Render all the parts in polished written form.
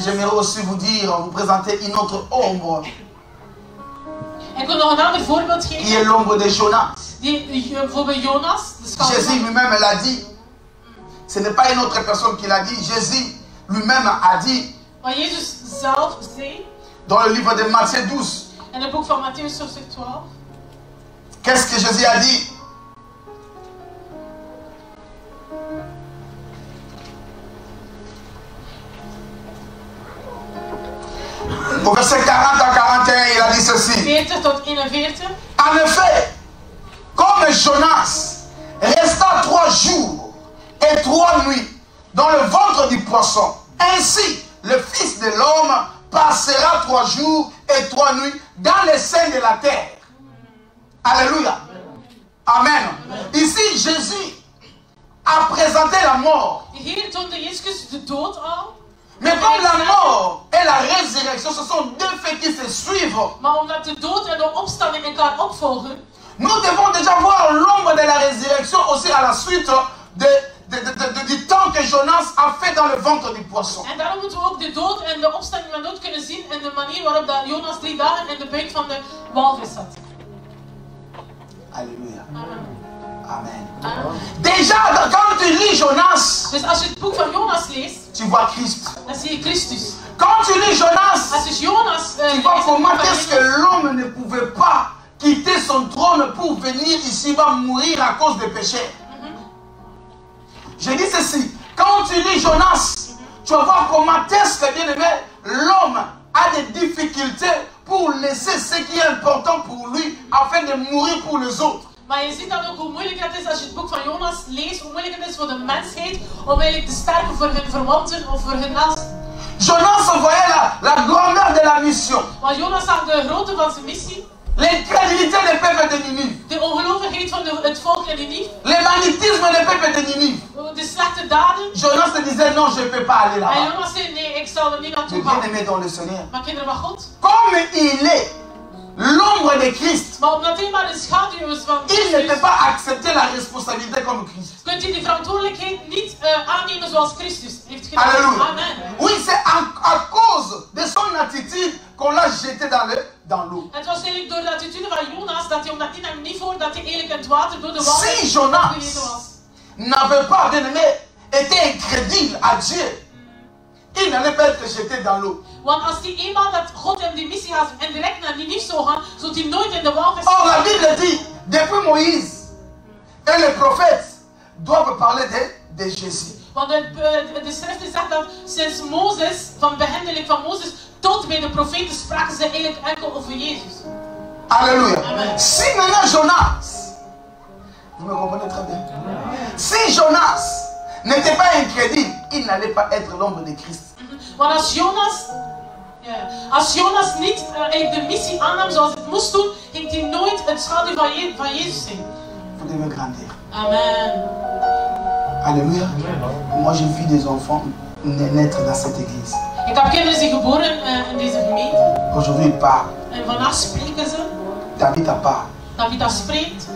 j'aimerais aussi vous dire, vous présenter une autre ombre. Ik wil nog een ander voorbeeld Qui geven. est l'ombre de Jonas. Bijvoorbeeld Jonas. Jésus lui-même l'a dit. Ce n'est pas une autre personne qui l'a dit. Jésus lui-même a dit. Wat Jezus zelf zei. Dans le livre de Matthieu 12. In het boek van Mattheüs hoofdstuk 12. Qu'est-ce que Jésus a dit? Au verset 40 à 41, il a dit ceci. 40 tot 41. En effet, comme Jonas resta 3 jours et 3 nuits dans le ventre du poisson, ainsi le Fils de l'homme passera 3 jours et 3 nuits dans les seins de la terre. Alléluia. Amen. Ici, Jésus a présenté la mort. Hier toonde Jezus de dood al. Mais comme la mort et la résurrection, ce sont deux faits qui se suivent. Maar omdat de dood en de opstanding elkaar opvolgen, nous devons déjà voir l'ombre de la résurrection aussi à la suite du temps que Jonas a fait dans le ventre du poisson. En daarom moeten we ook de dood en de opstanding van dood kunnen zien en de manier waarop dat Jonas 3 dagen in de buik van de walvis zat. Alléluia. Amen. Amen. Amen. Déjà, quand tu lis Jonas, Dus als je het boek van Jonas leest, tu vois Christ. dan zie je Christus. Quand tu lis Jonas, Als je Jonas tu vois comment est-ce que l'homme ne pouvait pas quitter son trône pour venir ici-bas mourir à cause des péchés. Je dis ceci, quand tu lis Jonas, tu vas voir comment est-ce que, bien aimé, l'homme a des difficultés pour laisser ce qui est important pour lui afin de mourir pour les autres. Maar je ziet dan ook hoe moeilijk het is als je het boek van Jonas leest, hoe moeilijk het is voor de mensheid om eigenlijk te sterven voor hun verwanten of voor hun naasten. Jonas voyait la grandeur de la mission. Want Jonas zag de grootte van zijn missie. L'incrédulité des peuples de Ninive. De ongelovigheid van het volk in Ninive. Le magnétisme des peuples de Ninive. De slechte daden. Jonas se disait non, je ne peux pas aller là-bas. En Jonas zei nee, ik zal er niet naartoe Mais gaan. bien aimé dans le Seigneur. Maar kinderen van God. Comme il est l'ombre de Christ, Maar omdat hij maar een schaduw is van il ne peut Christus, pas accepter la responsabilité comme Christ. kunt u die verantwoordelijkheid niet aannemen zoals Christus heeft gedaan. Alléluia. Amen. Oui, c'est à cause de son attitude qu'on l'a jeté dans l'eau. Het was eigenlijk door de attitude van Jonas dat hij, omdat hij hem niet voor dat hij eigenlijk in het water door de walvis Si Jonas gereden was. n'avait pas, bien aimé, été incrédule à Dieu, il n'allait pas être jeté dans l'eau. Want als hij eenmaal dat God hem die missie had en direct naar Ninive zou gaan, zou hij nooit in de walvis Or, la Bible dit, depuis Moïse et les prophètes doivent parler de Jésus. Want de schrift zegt dat sinds Mozes, van behendeling van Mozes tot bij de profeten spraken ze eigenlijk enkel over Jezus. Alléluia. Amen. Si maintenant Jonas, vous me comprenez très bien, si Jonas n'était pas incrédule, il n'allait pas être l'ombre de Christ. Want als Jonas niet eigenlijk de missie aannam zoals het moest doen, ging hij nooit het schaduw van Jezus zijn. Vous devez grandir. Amen. Alléluia. Moi, j'ai vu des enfants naître dans cette église. Ik heb kinderen die geboren in deze gemeente. Aujourd'hui, ils parlent. En vandaag spreken ze. David parle. David spreekt.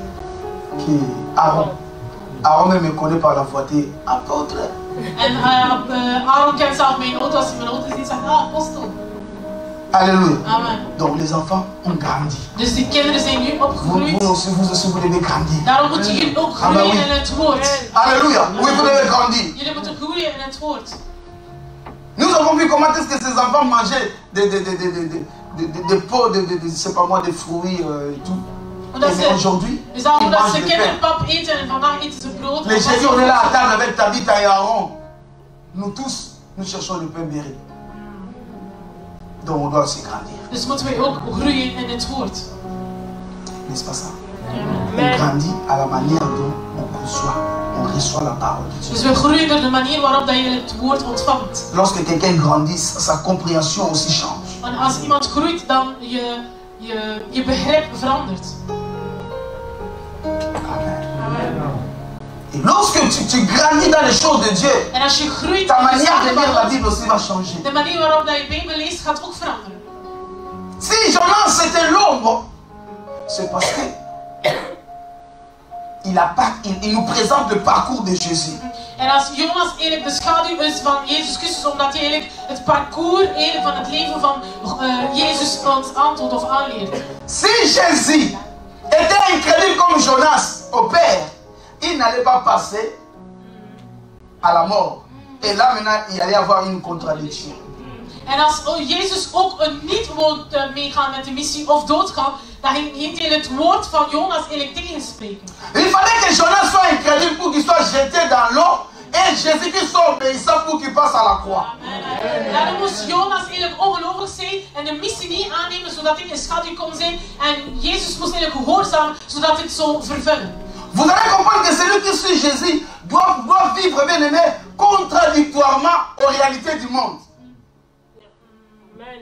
Aaron me connaît par la voiture. Apôtre. En Aaron kent zelf mijn auto. Als hij mijn auto ziet, zegt hij, apostel. Alléluia. Amen. Donc les enfants ont grandi. Dus die kinderen zijn nu opgegroeid. Vous aussi, vous devez grandir. Daarom moeten jullie ook groeien in het woord. Alléluia. Oui, vous devez grandir. Jullie moeten groeien in het woord. Nous avons vu comment est-ce que ces enfants mangeaient des pots, je sais pas moi, des fruits et tout. Et aujourd'hui, dus ils daarom dat mangent ze du pain. kinderpap eten en vandaag eten ze brood. Les Jésus, on est là à table avec Tabitha et Aaron. Nous tous, nous cherchons le pain béri. Donc on doit aussi grandir. Dus moeten wij ook groeien in het woord. N'est-ce pas ça? Amen. On grandit à la manière dont on reçoit la parole de Dieu. Dus we groeien door de manier waarop dat je het woord ontvangt. Lorsque quelqu'un grandit, sa compréhension aussi change. Want als iemand groeit, dan je begrip verandert. Amen. Et lorsque tu grandis dans les choses de Dieu, En als je groeit, ta in de manière de zaken lire van la God, Bible aussi va changer. de manier waarop dat je Bijbel leest gaat ook veranderen. Si Jonas était l'ombre, c'est parce que il nous présente le parcours de Jésus. En als Jonas eigenlijk de schaduw is van Jezus Christus, omdat hij eigenlijk het parcours eigenlijk van het leven van Jezus ons aantoont of aanleert. Si Jésus était incrédule comme Jonas au Père, il n'allait pas passer à la mort. Et là maintenant, il allait avoir une contradiction. En als Jezus ook niet wil meegaan met de missie of doodgaan, dan ging hij het woord van Jonas eigenlijk tegenspreken. Il fallait que Jonas soit incrédule pour qu'il soit jeté dans l'eau et Jésus-Christ soit obéissant pour qu'il passe à la croix. Daarom moest Jonas eigenlijk ongelovig zijn en de missie niet aannemen zodat hij een schaduw kon zijn. En Jezus moest eigenlijk gehoorzamen zodat hij het zou vervullen. Vous allez comprendre que celui qui suit Jésus doit vivre, bien aimé, contradictoirement aux réalités du monde. Amen.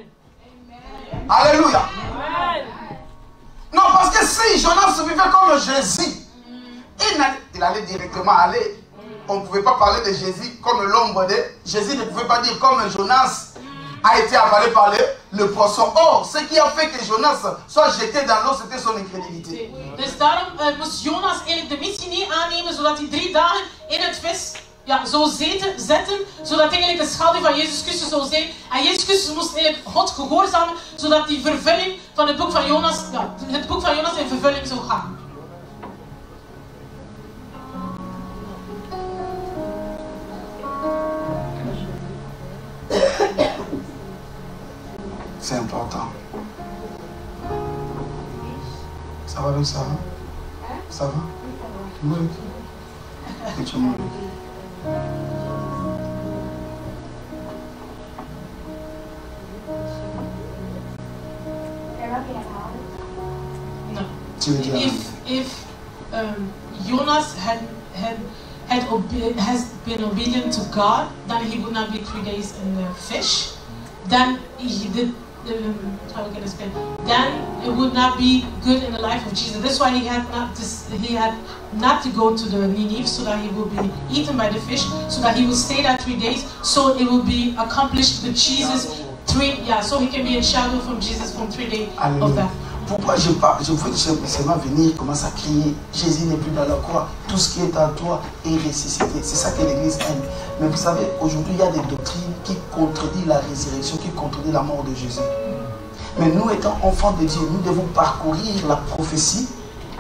Alléluia. Amen. Non, parce que si Jonas vivait comme Jésus, il allait directement aller. On ne pouvait pas parler de Jésus comme l'ombre de... Jésus ne pouvait pas dire comme Jonas a été avalé par le poisson. Or, ce qui a fait que Jonas soit jeté dans l'eau, c'était son incrédulité. Dus daarom moest Jonas eigenlijk de missie niet aannemen, zodat hij 3 dagen in het vis zou zetten, zodat hij eigenlijk de schaduw van Jezus Christus zou zijn. En Jezus Christus moest eigenlijk God gehoorzamen, zodat die vervulling van het boek van Jonas, het boek van Jonas in vervulling zou gaan. C'est important. Ça va avec ça? Hein? Ça va? Oui. Et tu m'en No. If Jonas has been obedient to God, then he would not be 3 days in the fish. Then he did. How can I explain? Then it would not be good in the life of Jesus. That's why he had not to go to the Nineveh so that he would be eaten by the fish, so that he would stay there 3 days, so it will be accomplished with Jesus. So he can be in shadow from Jesus from 3 days of that. Pourquoi je veux seulement venir, commence à crier, Jésus n'est plus dans la croix, tout ce qui est en toi est ressuscité. C'est ça que l'Église aime. Mais vous savez, aujourd'hui, il y a des doctrines qui contredisent la résurrection, qui contredisent la mort de Jésus. Mais nous, étant enfants de Dieu, nous devons parcourir la prophétie,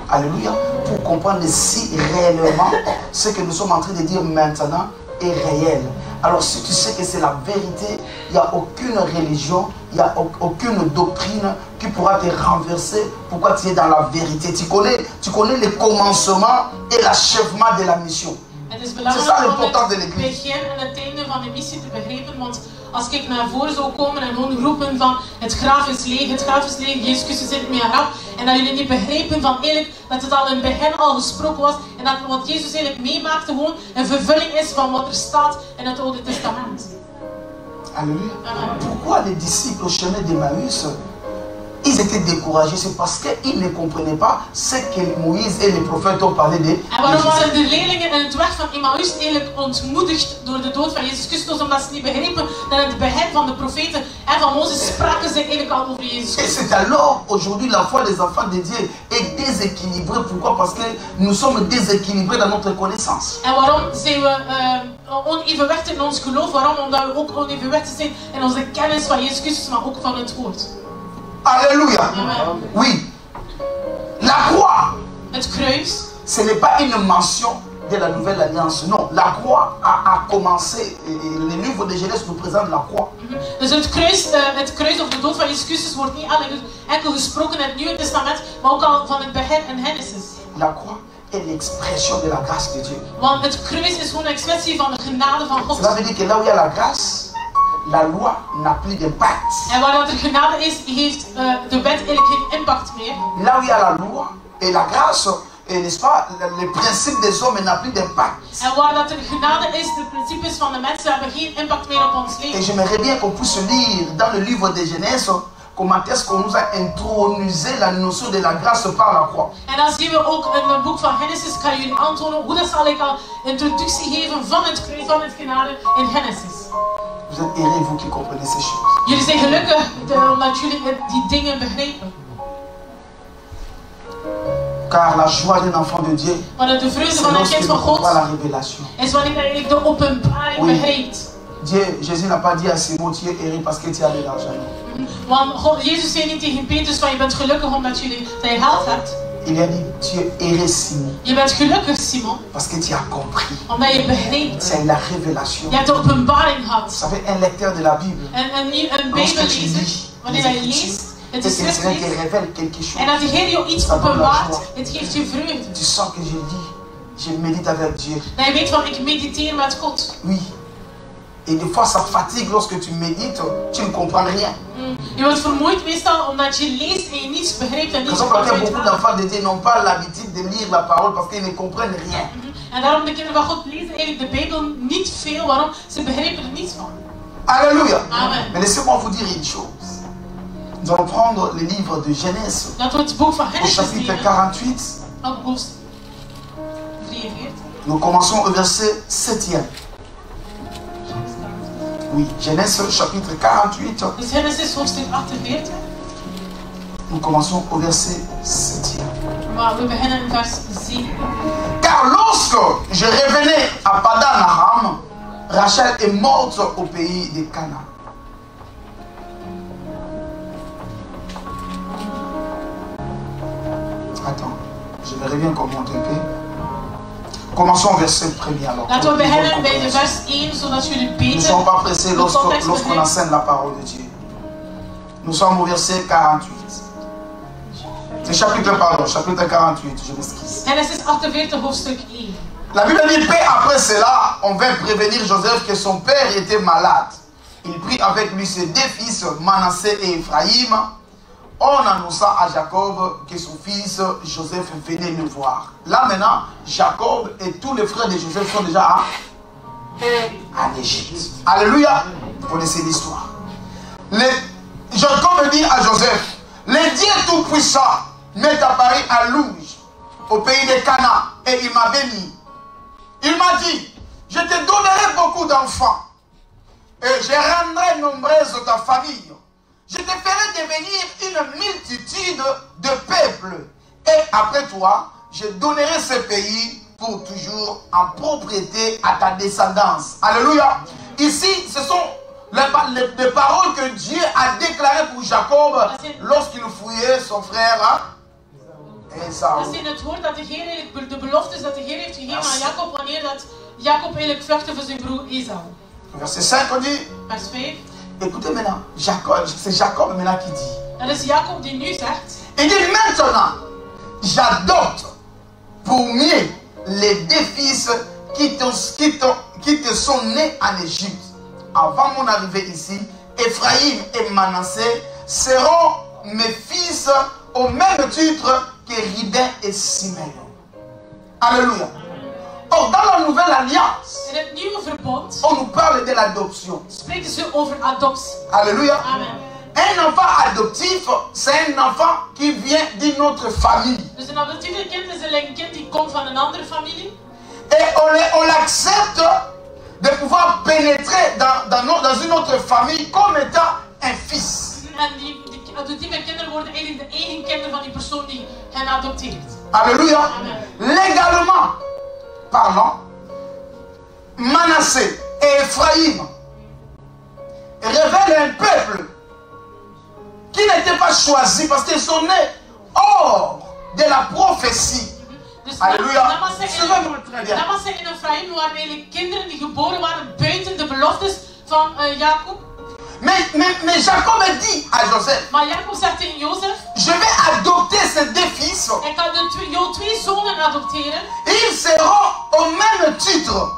alléluia, pour comprendre si réellement ce que nous sommes en train de dire maintenant est réel. Alors si tu sais que c'est la vérité, il n'y a aucune religion, il n'y a aucune doctrine qui pourra te renverser. Pourquoi tu es dans la vérité? Tu connais le commencement et l'achèvement de la mission. C'est ça l'importance de l'Église. Begin en het einde van de missie te begrijpen, want als ik naar voren zou komen en gewoon roepen van het graf is leeg, Jezus Christus zit niet meer af, en dat jullie niet begrijpen van eigenlijk dat het al in het begin al gesproken was en dat wat Jezus eigenlijk meemaakte gewoon een vervulling is van wat er staat in het Oude Testament. Alléluia. Pourquoi les disciples au chemin d'Emmaüs, ils étaient découragés? C'est parce qu'ils ne comprenaient pas ce que Moïse et les prophètes ont parlé de. En waarom waren de leerlingen in het weg van Emmaüs eigenlijk ontmoedigd door de dood van Jezus Christus? Omdat ze niet begrepen dat in het begin van de profeten en van Mozes spraken ze eigenlijk al over Jezus Christus. Et c'est alors aujourd'hui la foi des enfants de Dieu est déséquilibrée. Pourquoi? Parce que nous sommes déséquilibrés dans notre connaissance. En waarom zijn we onevenwichtig in ons geloof? Waarom? Omdat we ook onevenwichtig zijn in onze kennis van Jezus Christus, maar ook van het woord. Alléluia. Amen. Oui. La croix, Het kruis, ce n'est pas une mention de la nouvelle alliance. Non, la croix a commencé. Le livre de Genèse nous présente la croix. Dus het kruis of de dood van Jezus Christus wordt niet alleen enkel gesproken in het Nieuwe Testament, maar ook al van het begin in Genesis. La croix est l'expression de la grâce de Dieu. Want het kruis is gewoon een expressie van de genade van God. Cela veut dire que là où il y a la grâce, la loi n'a plus d'impact. En waar dat er genade is, heeft de wet eigenlijk geen impact meer. Là où il y a la loi et la grâce, n'est-ce pas, le principe des hommes n'a plus d'impact. En waar dat er genade is, de principes van de mensen hebben geen impact meer op ons leven. Et j'aimerais bien qu'on puisse lire dans le livre de Genèse comment est-ce qu'on nous a intronisé la notion de la grâce par la croix. En dan zien we ook in het boek van Genesis, kan jullie aantonen hoe dat zal ik al introductie geven van het kruis, van het genade in Genesis. Vous êtes heureux, vous qui comprenez ces choses. Jullie zijn gelukkig omdat jullie die dingen begrijpen. Car la joie d'un enfant de Dieu, Maar de vreugde c'est van een lorsqu'il kind van comprend God la révélation. is wanneer je eigenlijk de openbaring Oui. begrijpt. Dieu, Jésus n'a pas dit à Simon, tu es erré parce que tu as de l'argent. Want God, Jezus zei niet tegen Petrus van je bent gelukkig omdat dat je geld hebt. Il a dit, tu es erré Simon, Je bent gelukkig, Simon, parce que tu as compris. omdat je begrijpt. C'est la révélation. Je hebt de openbaring Vous gehad. savez, un lecteur de la Bible, Een lorsque tu Bijbellezer, lis wanneer les je Écritures, leest, et het que is le Seigneur te schriftelijk, révèle quelque chose, en dat de Heer jou iets Ça donne la openbaart, joie. het geeft je vreugde. Tu sens que je médite avec Dieu. Dat je weet van, ik mediteer met God. Oui. Et des fois, ça fatigue lorsque tu médites, tu ne comprends rien. Je wordt vermoeid meestal omdat je leest en je niets begrijpt en niets Raison pour laquelle kan beaucoup vertalen. d'enfants de Dieu n'ont pas l'habitude de lire la parole parce qu'ils ne comprennent rien. En daarom de kinderen van God lezen eigenlijk de Bijbel niet veel. Waarom? Ze begrijpen er niets van. Alléluia. Amen. Mais laissez-moi vous dire une chose. Nous allons prendre le livre de Genèse Dat we het boek van au Genesis chapitre nemen. 48. Op hoofdstuk 43. Nous commençons au verset 7e. Oui, Genèse chapitre 48. Dus Genesis hoofdstuk 48. Nous commençons au verset 7e. Maar we beginnen in vers 7. Car lorsque je revenais à Padan Aram, Rachel est morte au pays de Canaan. Attends, je verrai bien comment on peu. Commençons au verset premier alors. Laten we beginnen bij de vers 1, zodat jullie Nous ne beter sommes pas pressés de lorsqu'on context begrijpen. enseigne la parole de Dieu. Nous sommes au verset 48. C'est chapitre 48, je m'excuse. Genesis 48, hoofdstuk 1. La Bible dit, peu après cela, on vint prévenir Joseph que son père était malade. Il prit avec lui ses deux fils, Manassé et Ephraïm. On annonça à Jacob que son fils Joseph venait le voir. Là maintenant, Jacob et tous les frères de Joseph sont déjà en Égypte. Alléluia. Vous connaissez l'histoire. Jacob dit à Joseph, le Dieu Tout-Puissant m'est apparu à Louge, au pays de Canaan, et il m'a béni. Il m'a dit, je te donnerai beaucoup d'enfants, et je rendrai nombreuse ta famille. Je te ferai devenir une multitude de peuples, et après toi, je donnerai ce pays pour toujours en propriété à ta descendance. Alléluia. Ici, ce sont les paroles que Dieu a déclarées pour Jacob lorsqu'il fouillait son frère Esau. Dat is in het woord dat de Heer eigenlijk, de beloftes dat de Heer heeft gegeven aan Jacob, wanneer dat Jacob eigenlijk vluchtte voor zijn broer Esau. Verset 5 on dit, Vers 5. écoutez maintenant, c'est Jacob maintenant qui dit. Dat is Jacob die nu zegt. Il dit maintenant, j'adopte pour mieux les deux fils qui te sont nés en Égypte. Avant mon arrivée ici, Ephraïm et Manassé seront mes fils au même titre que Ruben et Simeon. Alléluia. Or, dans la nouvelle alliance, In het nieuwe verbond on nous parle de l'adoption. spreken ze over adoptie. Alléluia. Amen. Un enfant adoptif, c'est un enfant qui vient d'une autre famille. Dus een adoptieve kind is een kind die komt van een andere familie. Et on l'accepte de pouvoir pénétrer dans une autre famille comme étant un fils. En die adoptieve kinderen worden eigenlijk de eigen kinderen van die persoon die hen adopteert. Alléluia. Amen. Légalement parlant, Manassé et Ephraïm révèlent un peuple qui n'était pas choisi parce qu'ils sont nés hors de la prophétie. Dus Alléluia. Manasseh en Ephraim waren eigenlijk kinderen die geboren waren buiten de beloftes van Jacob. Mais Jacob dit à Joseph, Maar Jacob zegt tegen Jozef, je vais adopter ces deux fils. ik ga jouw twee zonen adopteren. Ils seront au même titre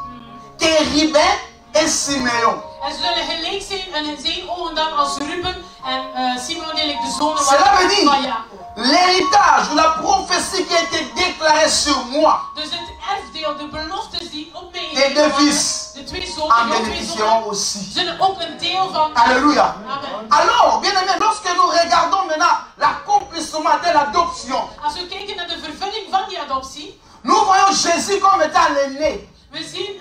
que Ruben et Simeon. En ze zullen gelijk zijn en in zijn ogen dan als Ruben en Simeon eigenlijk de zonen Cela veut dire van Jacob. l'héritage ou la prophétie qui a été déclarée sur moi Dus het erfdeel, de beloftes die op mij et deux fils de twee en zonen, jouw twee bénéficieront zonen, aussi. zullen ook een deel van. Alléluia. Amen. Alors, bien aimé, lorsque nous regardons maintenant l'accomplissement de l'adoption, Als we kijken naar de vervulling van die adoptie, nous voyons Jésus comme étant l'aîné. we zien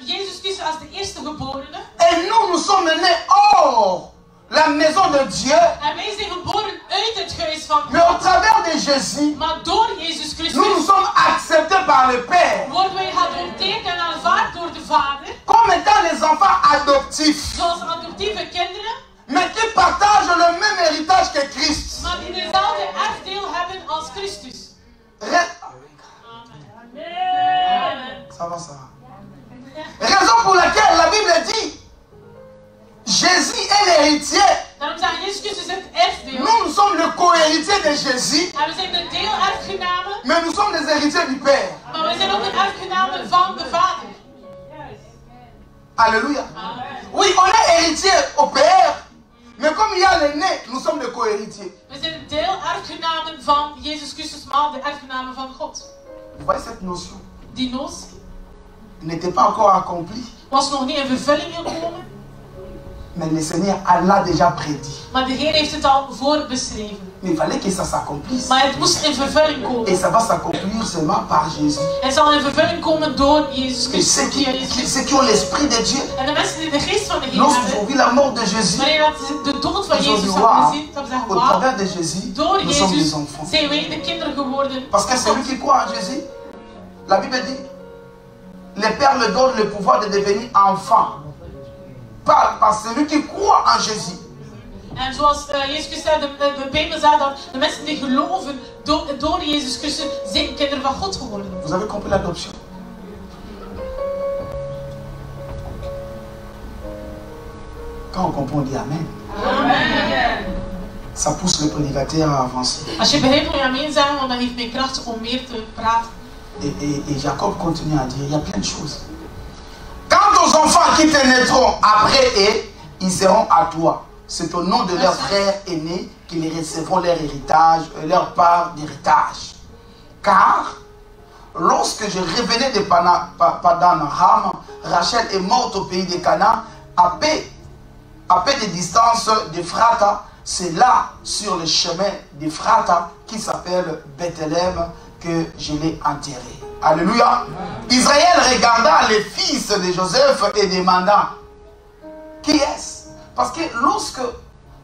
Jezus Christus als de eerste geborene. Et nous sommes nés hors la maison de Dieu. En wij zijn geboren uit het huis van Mais au God. travers de Jésus, Maar door Jezus nous Christus sommes acceptés par le Père worden wij geadopteerd en aanvaard door de Vader. comme étant les enfants adoptifs, Zoals adoptieve kinderen. mais qui partagent le même héritage que Christ. Maar die dezelfde erfdeel hebben als Christus. Amen. Ça va, ça va. Raison pour laquelle la Bible dit Jésus est l'héritier. Daarom zegt Jezus Christus het erfdeel. Nous sommes le co-héritier de Jésus, En we zijn de deelerfgenamen. mais nous sommes les héritiers du Père. Maar we zijn ook de erfgenamen van de Vader. Alléluia. Amen. Oui, on est héritier au Père, mais comme il y a l'aîné, nous sommes les co-héritiers. We zijn de deelerfgenamen van Jezus Christus, maar de erfgenamen van God. Vous voyez cette notion Die notie n'était pas encore accomplie, was nog niet in vervulling gekomen. mais le Seigneur l'a déjà prédit. Maar de Heer heeft het al voorbeschreven. Mais il fallait que ça s'accomplisse. Maar het moest in vervulling Et komen. ça va s'accomplir seulement par Jésus. Het zal in vervulling komen door Jezus Et Christus. Via Jezus Christus. ceux qui ont l'esprit de Dieu, En de mensen die de geest van de Heer lorsqu'ils ont hebben, vu la mort de Jésus, wanneer dat de dood van ils ont Jezus dit, hebben waouh, gezien, dat we zeggen, au wauw, travers de Jésus, door nous sommes des Jezus enfants. zijn wij de kinderen geworden. Parce que celui qui croit en Jésus, la Bible dit, le Père le donne le pouvoir de devenir enfant. Par celui qui croit en Jésus. En zoals Jezus Christus zei, de Bijbel zegt dat de mensen die geloven door Jezus Christus zijn kinderen van God geworden. Vous avez compris l'adoption? Quand on comprend, on dit Amen. Amen. Ça pousse le prédicateur à avancer. Als je begrijpt moet je amen zeggen, want dat geeft mij kracht om meer te praten. Et Jacob continue à dire, il y a plein de choses. Quant aux enfants qui te naîtront après eux, ils seront à toi. C'est au nom de leurs frères aînés qu'ils recevront leur héritage, leur part d'héritage. Car lorsque je revenais de Padan-Aram, Rachel est morte au pays de Canaan, à peu de distance d'Ephrata. C'est là, sur le chemin d'Ephrata, qui s'appelle Bethléem, que je l'ai enterré. Alléluia. Israël regarda les fils de Joseph et demanda, qui est-ce? Parce que lorsque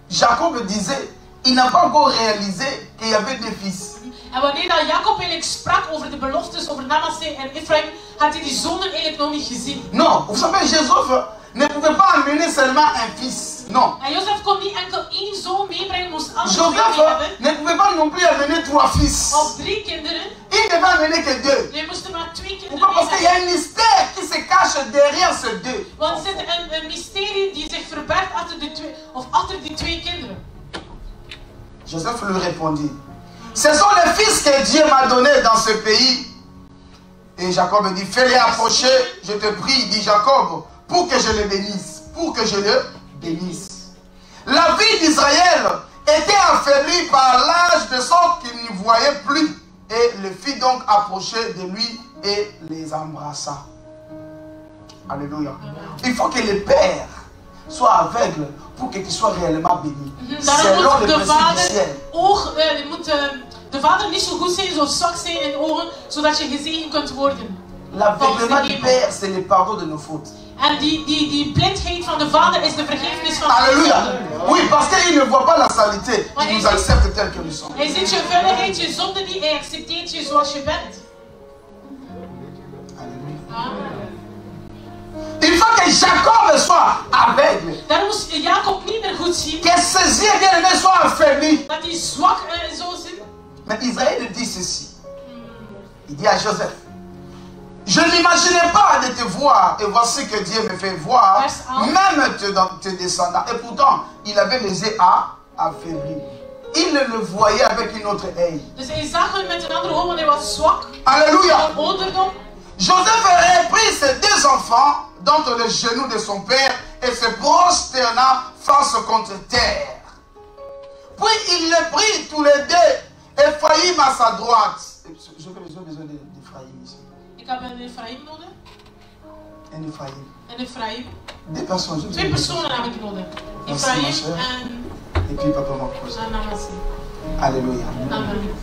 Jacob disait, il n'a pas encore réalisé qu'il y avait des fils. En wanneer dat Jacob eigenlijk sprak over de beloftes over Manasseh en Ephraim, had hij die zonen eigenlijk nog niet gezien. Non, vous savez, Joseph ne pouvait pas amener seulement un fils. Non. En Jozef kon niet enkel één zoon meebrengen, moest alle twee Joseph hebben. ne pouvait pas non plus amener 3 fils. Of 3 kinderen. Il ne devait amener que 2. Nee, moesten maar 2 kinderen Pourquoi? Parce qu'il y a meebrengen. un mystère qui se cache derrière ces 2. Want er zit een mysterie die zich verbergt achter die 2 kinderen. Joseph lui répondit, ce sont les fils que Dieu m'a donnés dans ce pays. Et Jacob dit, fais-les approcher, je te prie, dit Jacob, pour que je les bénisse. Pour que je les bénisse. La vie d'Israël était affaiblie par l'âge de sorte qu'il n'y voyait plus. Et le fit donc approcher de lui et les embrassa. Alléluia. Il faut que le père soit aveugle pour que tu sois réellement béni. Daarom moet Selon le de principe du vader, ciel. de vader niet zo goed zijn, zo zwak zijn in ogen, zodat je gezegend kunt worden. L'aveuglement du Père, c'est le pardon de nos fautes. En die blindheid van de vader is de vergiffenis van de Alléluia. zonde. Oui, parce qu'il ne voit pas la saleté. Il nous accepte tel que nous sommes. Hij ziet je vuiligheid, je zonde niet, hij accepteert je zoals je bent. Alléluia. Amen. Il faut que Jacob soit aveugle. Daarom moest Jacob niet meer goed zien. Que ses yeux bien-aimés soient affaiblis. Dat hij zwak zou zijn. Mais Israël dit ceci. Il dit à Joseph, je n'imaginais pas de te voir, et voici que Dieu me fait voir, même tes descendants. Et pourtant, il avait les yeux affaiblis. Il le voyait avec une autre œil. Dus hij zag hem met een andere oog, want hij was zwak. Alléluia. Van ouderdom. Joseph reprit ses 2 enfants d'entre les genoux de son père et se prosterna face contre terre. Puis il les prit tous les 2, Ephraïm à sa droite. J'ai besoin d'Ephraïm ici. Ik heb een Ephraim nodig. Un Ephraïm. Een Ephraim. 2 personnes. 2 personen heb ik nodig. Ephraim en et puis papa Marcos. Manasseh. Alléluia. Amen.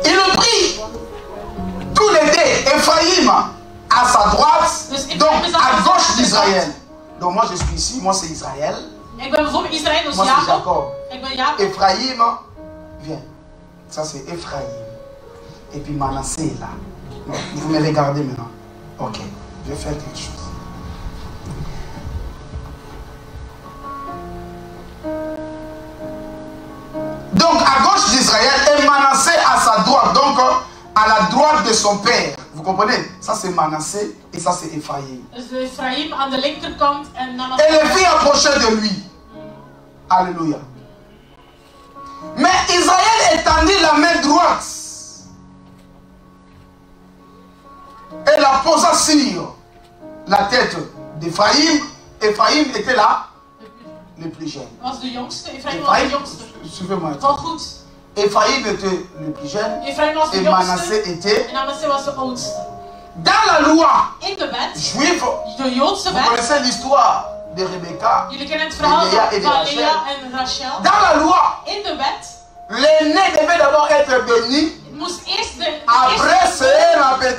Il le prit tous les 2, Ephraïm à sa droite, donc à gauche d'Israël. Donc moi je suis ici, moi c'est Israël. Ik ben bijvoorbeeld Israël, dus Moi c'est Jacob. Jacob. Ik ben Jacob. Ephraïm Viens. Ça c'est Ephraïm. Et puis Manassé est là. Vous me regardez maintenant. Ok, je vais faire quelque chose. Donc à gauche d'Israël et Manassé à sa droite. Donc à la droite de son père. Vous comprenez? Ça c'est Manassé et ça c'est Ephraïm. Ephraïm aan de linkerkant en Manassé. Et les filles approchaient de lui. Alléluia. Mais Israël étendit la main droite et la posa sur la tête d'Ephraïm. Ephraïm était là, le plus jeune. Was de jongste. Ephraïm was de jongste. Suivez-moi. Wel goed. Ephraïm était le plus jeune Ephraïm was de et jongste. Manassé était. En Manassé was de oudste. Dans la loi In de wet, juive, de Joodse vous wet. connaissez l'histoire de Rebecca. Jullie kennen het verhaal Lea et de van Rachel. Lea en Rachel. Dans la loi, In de wet l'aîné devait d'abord être béni. moest eerst de Après, c'est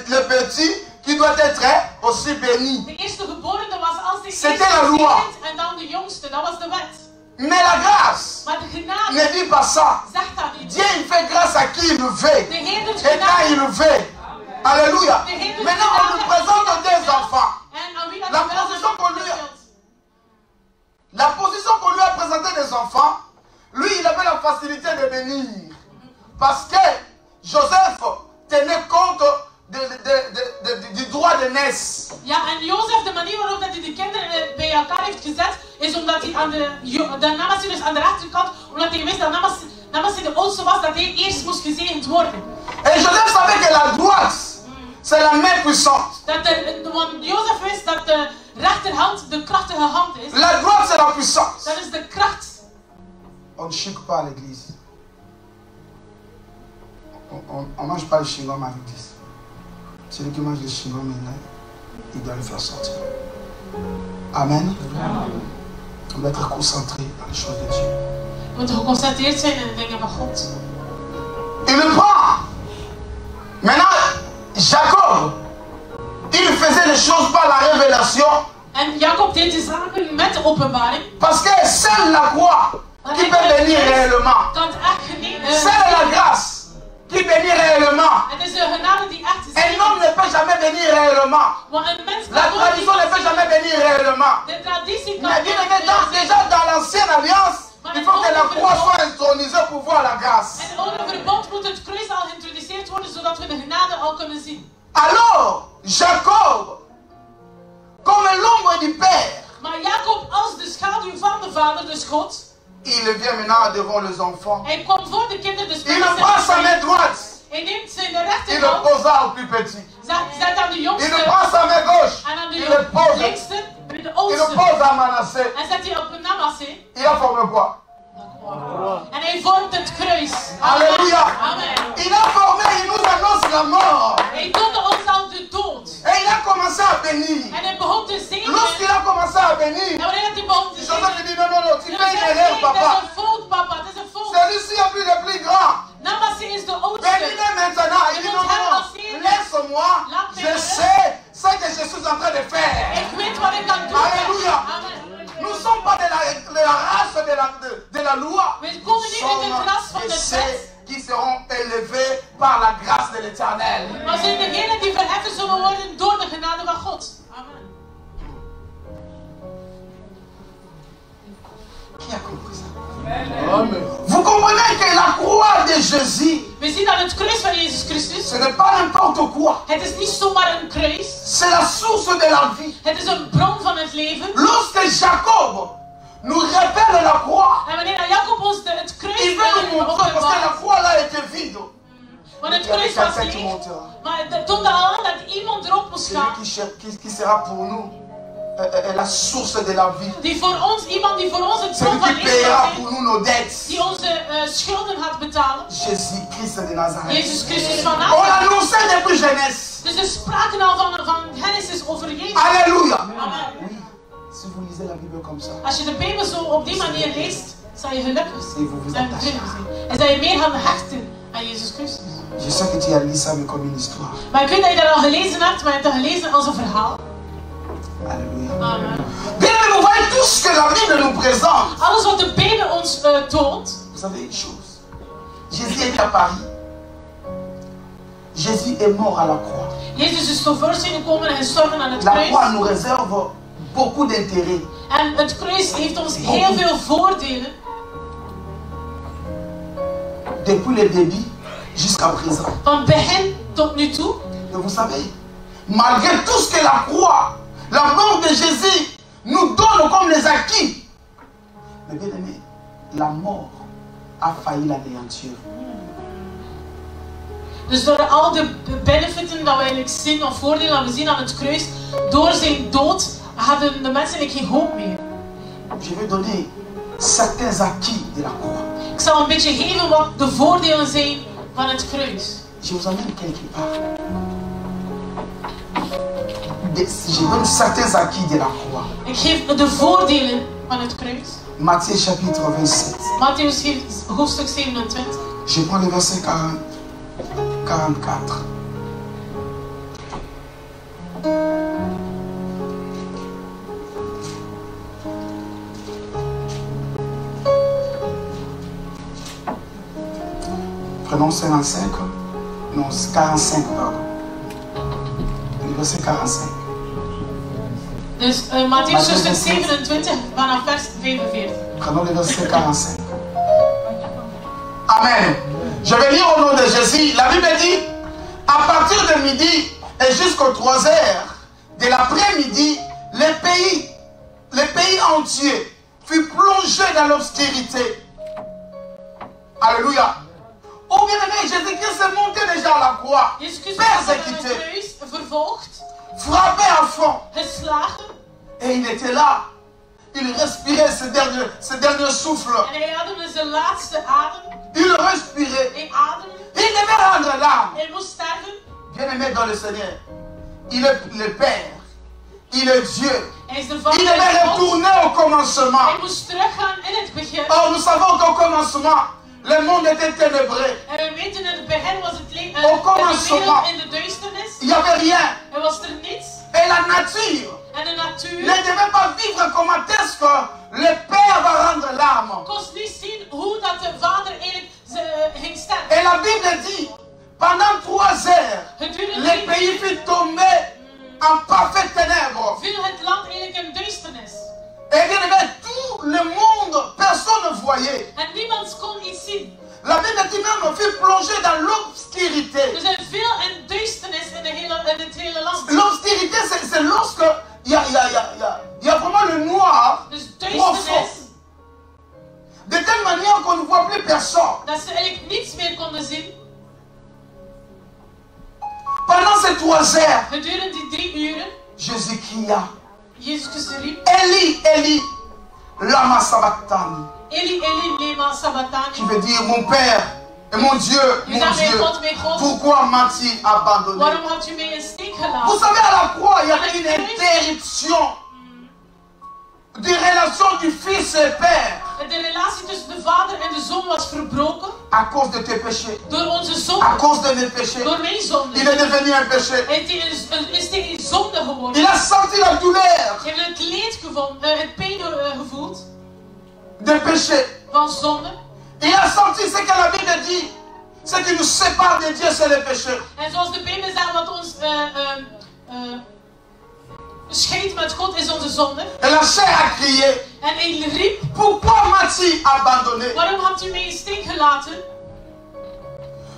le petit qui doit être aussi béni. de eerste geborene was als de C'était eerste la loi. gezegend en dan de jongste. Dat was de wet. Mais la grâce Maar de genade ne dit pas ça. zegt dat niet. Dieu il fait grâce à qui il le veut. De Heer doet Et quand il genade. le veut. Alléluia. De Heer doet Maintenant, on nous genade présente aan wie des dat enfants. En aan wie dat La je wel position qu'on lui a- zegt. La position qu'on lui a présentée des enfants, lui, il avait la facilité de bénir. Parce que Joseph tenait compte du droit de naissance. Ja, en Jozef, de manier waarop dat hij de kinderen bij elkaar heeft gezet, is omdat hij aan de Namassi, dus aan de rechterkant, omdat hij wist dat Namassi de oudste was, dat hij eerst moest gezegend worden. Et Joseph savait que la droite, c'est la main puissante. Want Jozef wist dat de rechterhand de krachtige hand is. La droite, c'est la puissance. Dat is de kracht. On ne chique pas à l'église. On ne mange pas le chewing-gum à l'église. Celui qui mange le chewing-gum, il doit le faire sortir. Amen. On doit être concentré dans les choses de Dieu. We moeten geconcentreerd zijn in de dingen van God. Il le prend. Maintenant, Jacob, il faisait les choses par la révélation. En Jacob deed de zaken met de openbaring. Parce que seule la croix qui peut bénir réellement. Kan het echt genieten. Seule la grâce qui bénit réellement. Het is de genade die echt Un homme ne peut jamais bénir réellement. Want een mens La kan nooit tradition ne peut jamais bénir réellement. De traditie kan Mais bien aimé, déjà dans l'ancienne alliance, il faut que la croix soit intronisée pour voir la grâce. En onder verbond moet het kruis al geïntroduceerd worden, zodat we de genade al kunnen zien. Alors, Jacob, comme l'ombre du Père, Maar Jacob als de schaduw van de vader, dus God, il vient maintenant devant les enfants. hij komt voor de kinderen, dus Il prend sa main droite, hij neemt zijn il le rechterhand, posa au plus petit. zet aan de Il jongste prend sa main gauche, en aan de il le pose, linkste bij de il le oudste. pose à Manassé. En zet hij op Manassé. Il a formé quoi? En hij vormt het kruis. Alléluia. Amen. Il a formé, il nous annonce la mort. Hij toonde ons al de dood. Et il a commencé à bénir. En hij begon te zegenen. Lorsqu'il a commencé à bénir, En wanneer hij begon te Joseph zegenen, lui dit non, non, non, tu fais une erreur, dat papa. is een fout, papa. Dat is een fout. Celui-ci est plus le plus grand. Manassé is de oudste. Bénis-le maintenant. Il dit non, non, non, laisse-moi. Je sais ce que je suis en train de faire. Ik weet wat ik kan doen. Alléluia. Amen. Nous ne sommes pas de la race de la loi. We Nous komen niet uit de klas van sommes de de ceux wet. qui seront élevés par la grâce de l'Éternel. Maar zijn degenen die verheffen zullen worden door de genade van God. Amen. Qui a compris ça? Amen. Vous comprenez que la croix de Jésus, We zien dat het kruis van Jezus Christus, ce n'est pas n'importe quoi. het is niet zomaar een kruis. C'est la source de la vie. Het is een bron van het leven. Lorsque Jacob nous révèle la croix, En wanneer Jacob ons het kruis il veut nous montrer parce que la croix là était vide. want het kruis was leeg. Maar het toonde al aan dat iemand erop moest gaan. Celui qui sera pour nous la source de la vie. Die voor ons, iemand die voor ons het bron Celui van qui leven paiera was. pour nous nos dettes. Die onze schulden gaat betalen. Jésus-Christ de Nazareth. Jezus Christus van On Nazareth. l'annonçait depuis jeunesse. Dus ze spraken al van Genesis over Jezus. Alléluia. Amen. Oui. Si vous lisez la Bible comme ça, Als je de Bijbel zo op die manier leest, zal je gelukkig zijn. et vous vous Zal je attachez. gelukkig zijn. En zal je meer gaan hechten aan Jezus Christus. Je sais que tu as lu ça mais comme une histoire. Maar ik weet dat je dat al gelezen hebt, maar je hebt dat gelezen als een verhaal. Alléluia. Amen. Bien, mais vous voyez tout ce que la Bible nous présente. Alles wat de Bijbel ons toont. Vous savez une chose. Jésus est à Paris. Jésus est mort à la croix. Jezus is tot voorzien gekomen en gestorven aan het La croix kruis. nous réserve beaucoup d'intérêt. En het kruis heeft ons heel veel voordelen. Depuis le début jusqu'à présent. Van begin tot nu toe. Et vous savez, malgré tout ce que la croix, la mort de Jésus nous donne comme les acquis. Mais bien aimé, la mort a failli l'anéantir. Dus door al de benefiten dat we eigenlijk zien, of voordelen dat we zien aan het kruis, door zijn dood hadden de mensen eigenlijk geen hoop meer. Je vais donner certains acquis de la croix. Ik zal een beetje geven wat de voordelen zijn van het kruis. Je vous emmène quelque part. Je donne certains acquis de la croix. Ik geef de voordelen van het kruis. Matthieu chapitre 27. Matthäus hoofdstuk 27. Je prends le verset 44. Prenons 55. Non, 45, pardon. Le verset 45. Dus Matthäus hoofdstuk 27 vanaf vers 45. Prenons le verset 45. Amen. Je vais lire au nom de Jésus. La Bible dit, à partir de midi et jusqu'aux 3 heures de l'après-midi, les pays entiers furent plongés dans l'obscurité. Alléluia. Oh bien aimé, Jésus-Christ est monté déjà à la croix, persécuté, frappé à fond. Et il était là. Il respirait ce dernier souffle. Il respirait. Il devait rendre l'âme. Bien-aimé dans le Seigneur, il est le Père. Il est Dieu. Il devait retourner au commencement. Or, nous savons qu'au commencement, le monde était ténébreux. Au commencement, il n'y avait rien. Et la nature ne devait pas vivre comment est-ce que le Père va rendre l'âme. Et la Bible dit, pendant 3 heures, les pays furent tombés en parfaite ténèbres. Et bien aimé, tout le monde, personne ne voyait. La Bible dit même, on fut plongé dans l'obscurité. L'obscurité, c'est lorsque il y a vraiment le noir profond. De telle manière qu'on ne voit plus personne. Pendant ces 3 heures, Jésus cria, Eli, Eli, lama sabachthani. Qui veut dire mon Père et mon Dieu, pourquoi m'as-tu abandonné? Vous savez, à la croix, il y avait une interruption de relation du Fils et Père. De relatie tussen de vader en de zoon was verbroken. À cause de tes péchés. Door onze zonde. À cause de mes péchés. Door mijn zonde. Il est devenu un péché. Is hij een zonde geworden. Il a senti la douleur. Hij heeft het leed gevonden, het pijn gevoeld. De péché. Van zonde. Il a senti ce que la Bible dit. Ce qui nous sépare de Dieu, c'est le péché. En zoals de Bijbel zegt, wat ons scheidt met God is onze zonde. Et la chair a crié. En hij riep. Pourquoi m'as-tu abandonné? Waarom hebt u mij in steek gelaten?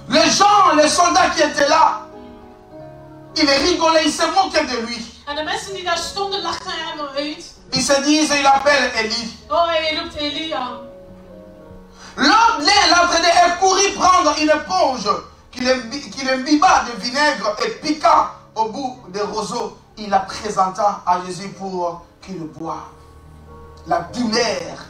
Les gens, les soldats qui étaient là, ils rigolaient, ils se moquaient de lui. En de mensen die daar stonden lachten hem uit. Ils se disent, il appelle Élie. Oh, hij roept Elie aan. L'homme est couru prendre une éponge qu'il imbiba de vinaigre et piqua au bout des roseaux. Il la présenta à Jésus pour qu'il le boive. La douleur.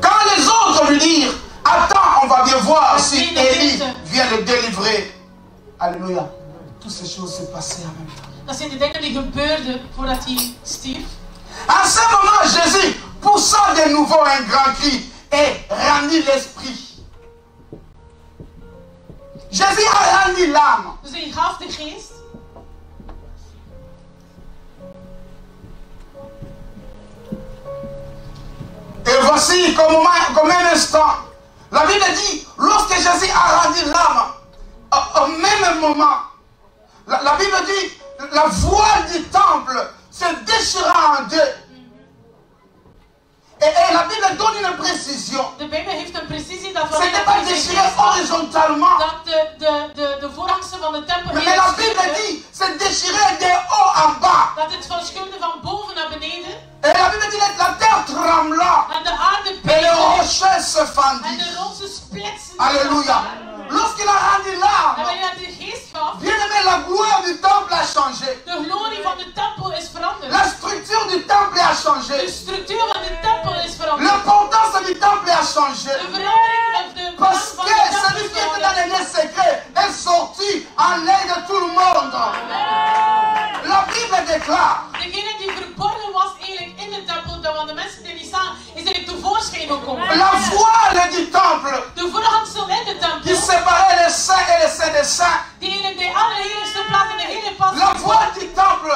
Quand les autres lui dirent, attends, on va bien voir si Élie vient le délivrer. Alléluia. Toutes ces choses se passaient en même temps. Dat zijn de dingen die gebeurden voordat hij stierf. À ce moment, Jésus poussa de nouveau un grand cri et rendit l'esprit. Jésus a rendu l'âme. Dus hij gaf de geest. Et voici comme un instant. La Bible dit, lorsque Jésus a rendu l'âme, au même moment, la Bible dit, la voile du temple se déchira en deux. Et la Bible donne une précision. De Bijbel heeft een precisie dat Ce n'est pas déchiré horizontalement. dat de voorhangsel van de tempel Mais la Bible dit, c'est déchiré de haut en bas. dat het verschilde van boven naar beneden. Et la Bible dit, la terre trembla. En de aarde Et le beefde. rocher se En fendit. de rotsen splitsten. Alléluia. Lorsqu'il a rendu En l'âme, wanneer hij de geest gaf, bien aimé, la gloire du temple a changé. de glorie van de tempel is veranderd. La structure du temple a De changé. structuur van de tempel is veranderd. L'importance du temple a changé. De verandering of de Parce van que de tempel celui is qui était dans veranderd. les lieux secrets est sorti en l'œil de tout le monde. La Bible déclare, Degene die verborgen was eigenlijk in de tempel, dat want de mensen die niet zagen, is eigenlijk tevoorschijn gekomen. la voile du temple De voorhangsel in de qui tempel, séparait les saints et les saints des saints. die eigenlijk de allerheiligste plaats en de hele plaats La voile du temple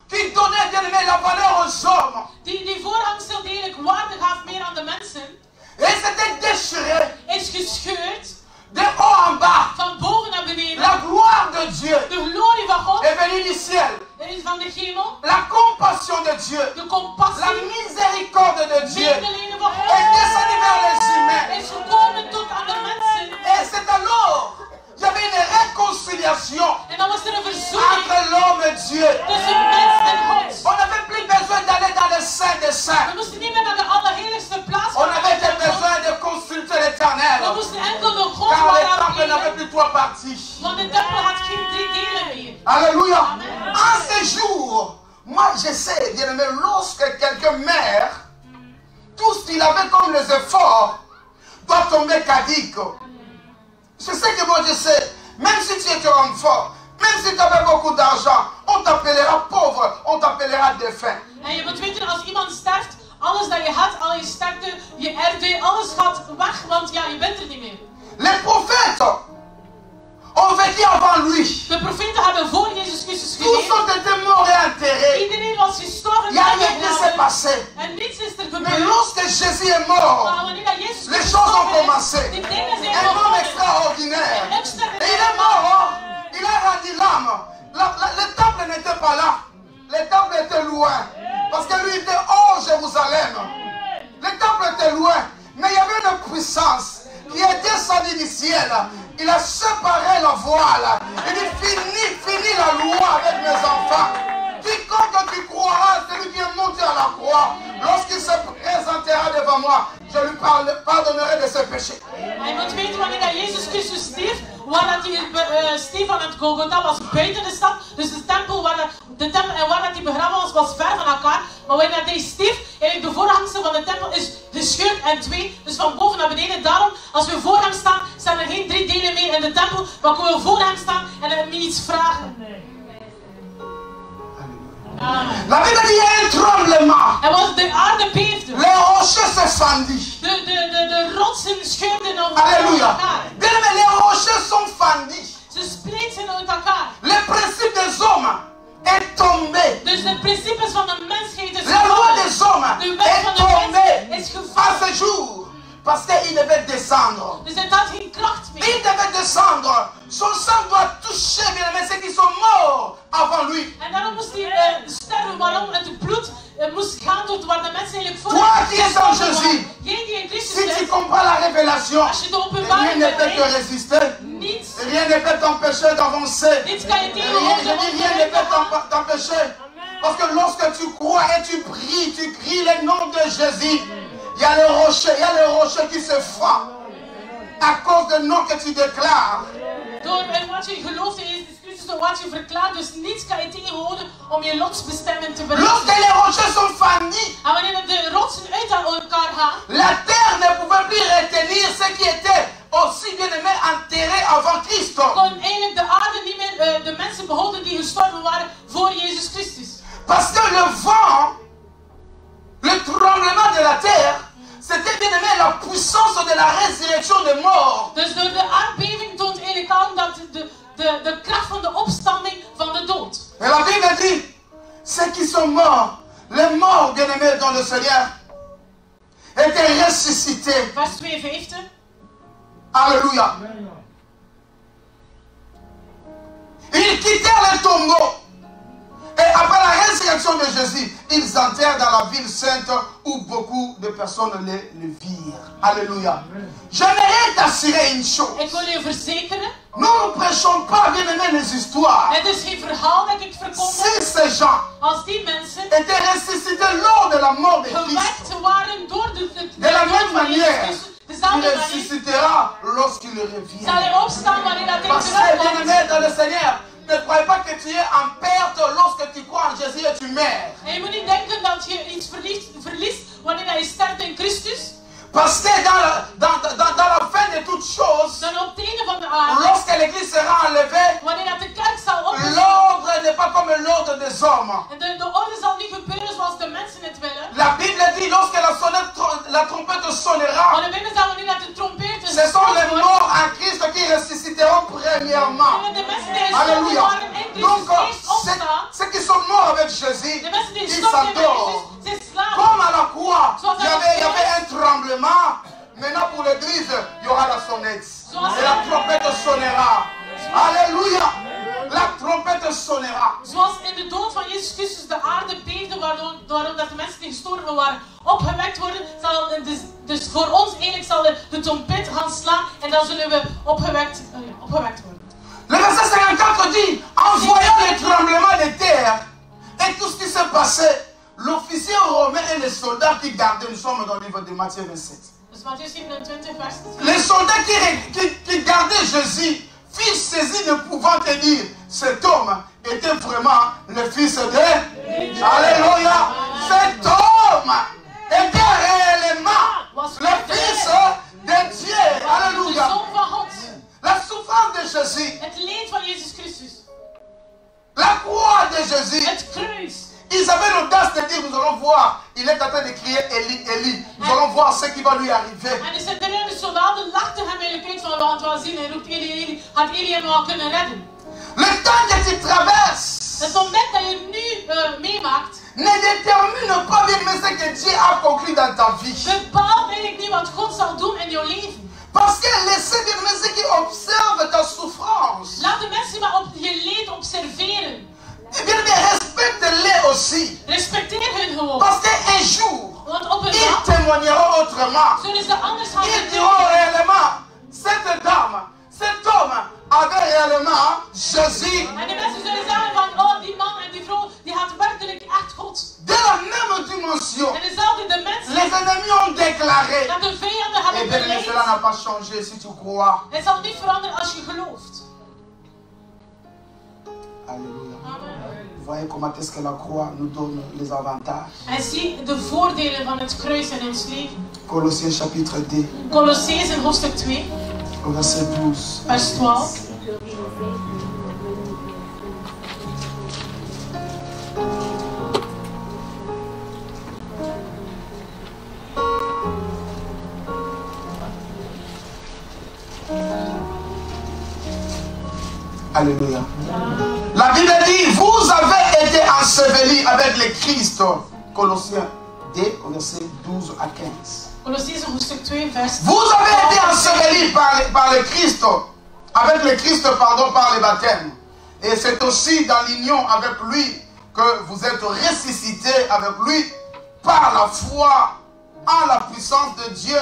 qui donnait bien aimé la valeur aux hommes. die voorhangsel die eigenlijk waarde gaf meer aan de mensen, Et c'était déchiré is gescheurd de haut en bas. van boven naar beneden. La gloire de Dieu De glorie van God est venue du ciel. is van de hemel. La compassion de Dieu, De la compassie, miséricorde de Dieu medelijden van est descendue vers les God humains. is gekomen tot aan de mensen. Et c'est alors qu'il y avait une réconciliation En dan was er een verzoening entre l'homme et Dieu. tussen mens en God. On n'avait plus besoin d'aller dans le Saint des We Saints. moesten niet meer naar de allerheiligste plaats On gaan. avait que besoin de consulter We l'Éternel. moesten enkel de God Car le waaraan temple n'avait eren, plus trois parties. want de tempel had geen 3 delen meer. Alléluia. En ces jours, moi je sais, bien aimé, lorsque quelqu'un meurt, tout ce qu'il avait comme les efforts doit tomber caduque. Je sais que moi je sais, même si tu étais homme fort, même si tu avais beaucoup d'argent, on t'appellera pauvre, on t'appellera défunt. En je moet weten, als iemand sterft, alles dat je had, al je sterkte, je RD, alles gaat weg, want ja, je bent er niet meer. Les prophètes ont vécu avant lui. De profeten hebben voor Jezus Christus Tous geleefd. ont été morts et enterrés. Iedereen was gestorven Il n'y a en rien qui s'est begraven. passé. En niets is er Mais gebeurd. lorsque Jésus est mort, Maar wanneer dat Jezus les Christus choses ont gestorven commencé. is, die dingen zijn Un homme begonnen. extraordinaire. Et il est mort, hein. Il a rendu l'âme. Le temple n'était pas là. Le temple était loin. Parce que lui était hors Jérusalem. Le temple était loin. Mais il y avait une puissance qui est descendue du ciel. Il a séparé la voile. Il dit, fini la loi avec mes enfants. Quiconque tu croiras, celui qui est monté à la croix, lorsqu'il se présentera devant moi, je lui pardonnerai de ses péchés. En je moet weten, wanneer dat Jezus Christus stierf, waar dat hij stierf aan het Golgotha was buiten de stad. Dus de tempel en waar dat hij begraven was, was ver van elkaar. Maar wanneer dat hij stierf, eigenlijk de voorhangsel van de tempel is gescheurd in 2. Dus van boven naar beneden. Daarom, als we voor hem staan, staan er geen 3 delen meer in de tempel. Maar kunnen we voor hem staan en hem niet iets vragen. Amen. La Bible dit il y a un tremblement. En want de aarde beefde. Les rochers se fendit. De rotsen scheurden over Alléluia. elkaar. Bien aimé, les rochers sont fendis. Ze splitsen uit elkaar. Le principe des hommes est tombé. Dus de principes van de mensheid is La loi gevallen. des hommes De wet van est de mens tombée is à gevallen. ce jour. Parce qu'il devait descendre. Dus het had geen kracht meer. Il devait descendre. Son sang doit toucher, bien aimé, ceux qui sont morts avant lui. En daarom moest hij sterven. Waarom? Het bloed moest gaan tot waar de mensen eigenlijk voor Toi hem qui es en gestorven Jésus, waren. Jij die in Christus Si tu bent, comprends la révélation, als je de rien openbaring ne peut te bereikt, résister. niets, Rien ne peut t'empêcher d'avancer. niets kan je Rien, tegenhouden je om dis, rien ne peut te gaan. t'empêcher. Parce que lorsque tu crois et tu cries le nom de Jésus, il y a le rocher qui se fend à cause du nom que tu déclares. Door wat je gelooft in Jezus Christus, door wat je verklaart, dus niets kan je tegenhouden om je lotsbestemming te bereiken. Lorsque les rochers sont fendus, En wanneer de rotsen uit elkaar gaan, la terre ne pouvait plus retenir ce qui était aussi bien aimé enterré avant Christ. kon eigenlijk de aarde niet meer de mensen behouden die gestorven waren voor Jezus Christus. Parce que le vent, le tremblement de la terre, c'était bien aimé la puissance de la résurrection des morts. Dus door de aardbeving toont eigenlijk aan dat de kracht van de opstanding van de dood. Et la Bible dit, ceux qui sont morts, les morts bien aimés dans le Seigneur, était ressuscité. Vers 52. Alléluia. Ils quittèrent le tombeau. Et après la résurrection de Jésus, ils entrèrent dans la ville sainte où beaucoup de personnes les virent. Alléluia. J'aimerais t'assurer une chose. Ik wil je verzekeren. Nous ne prêchons pas, bien aimé, les histoires. Het is geen verhaal dat ik verkondig. Si ces gens Als die mensen étaient ressuscités lors de la mort de Christ, gewekt waren door de la dood même van Jezus manière, Christus, il dezelfde manier ressuscitera lorsqu'il revient. zal hij opstaan wanneer dat hij Parce que, bien terugkomt. aimé dans le Seigneur, ne croyez pas que tu es en perte lorsque tu crois en Jésus et tu meurs. En je moet niet denken dat je iets verliest wanneer dat je sterft in Christus. Parce que dans la fin de toutes choses, Dan op het einde van de aarde, lorsque l'Église sera enlevée, wanneer dat de kerk zal opgestaan, l'ordre n'est pas comme l'ordre des hommes. en de orde zal niet gebeuren zoals de mensen het willen. La Bible dit lorsque la trompette sonnera, Maar de Bijbel zegt wanneer dat de trompet ce sont les morts en Christ qui ressusciteront premièrement. de mensen die Alléluia. gestorven waren in Donc, Christus eerst opstaan. ceux qui sont morts avec Jésus, De mensen die ils gestorven hebben in s'adorent. Christus, ze slapen. Comme à la croix, Zoals il y avait un tremblement. Maintenant pour l'église, il y aura la sonnette. Et la trompette sonnera. Alléluia. La trompette sonnera. Zoals in de dood van Jezus Christus de aarde beefde, waarom dat de mensen die gestorven waren opgewekt worden, dus voor ons eigenlijk zal de trompet gaan slaan en dan zullen we opgewekt worden. Le verset 54 dit, en voyant le tremblement de terre et tout ce qui s'est passé, l'officier romain et les soldats qui gardaient, nous sommes dans le livre de Matthieu 27. Dus Matthäus 27 vers 2. Les soldats qui gardaient Jésus furent saisis ne pouvant te dire, cet homme était vraiment le fils de Dieu. Alléluia. Cet homme était réellement le fils de Dieu. De Alléluia. Zoon van God. La souffrance de Jésus, Het leed van Jezus Christus. la croix de Jésus, Het kruis. ils avaient l'audace de dire, nous allons voir, il est en train de crier Élie, Élie. Nous allons voir ce qui va lui arriver. En de centurion, de soldaten lachten hem eigenlijk uit van wat we zien. Hij roept Eli, Eli. Had Eli hem wel kunnen redden? Le temps que tu traverses Het moment dat je nu meemaakt, ne détermine pas bien mais ce que Dieu a conclu dans ta vie. bepaalt eigenlijk niet wat God zal doen in jouw leven. Parce que laissez bien mais ceux qui observent ta souffrance. Laat de mensen maar op je leed observeren. Et bien respecte-les aussi. Respecteer hun gewoon. Parce qu'un jour, Want op een ils dag témoigneront autrement. zullen ze anders gaan Ils diront getuigen. réellement, cette dame, cet homme avait réellement Jésus. En die mensen zullen zeggen van, oh die man en die vrouw, die had werkelijk echt God. De la même dimension, En dezelfde de mensen les ennemis ont déclaré. dat de vijanden Et hebben bien mais cela beleid. n'a pas changé si tu crois. Het zal niet veranderen als je gelooft. Alléluia. Amen. Vous voyez comment est-ce que la croix nous donne les avantages. En zie de voordelen van het kruis in ons leven. Colossiens chapitre 2, Colossenzen hoofdstuk 2, au verset 12. vers 12. Alléluia. La Bible dit, vous avez été ensevelis avec le Christ. Colossiens 2, au verset 12 à 15. Colossenzen hoofdstuk 2, vers 12. Vous avez été ensevelis par le Christ, avec le Christ, pardon, par le baptême. Et c'est aussi dans l'union avec lui que vous êtes ressuscités avec lui par la foi en la puissance de Dieu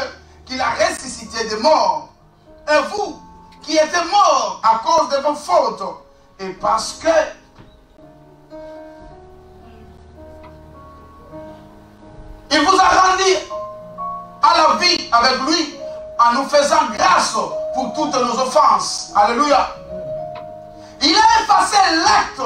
qu'il a ressuscité des morts. Et vous, qui étaient morts à cause de vos fautes, et parce que il vous a rendu à la vie avec lui en nous faisant grâce pour toutes nos offenses. Alléluia. Il a effacé l'acte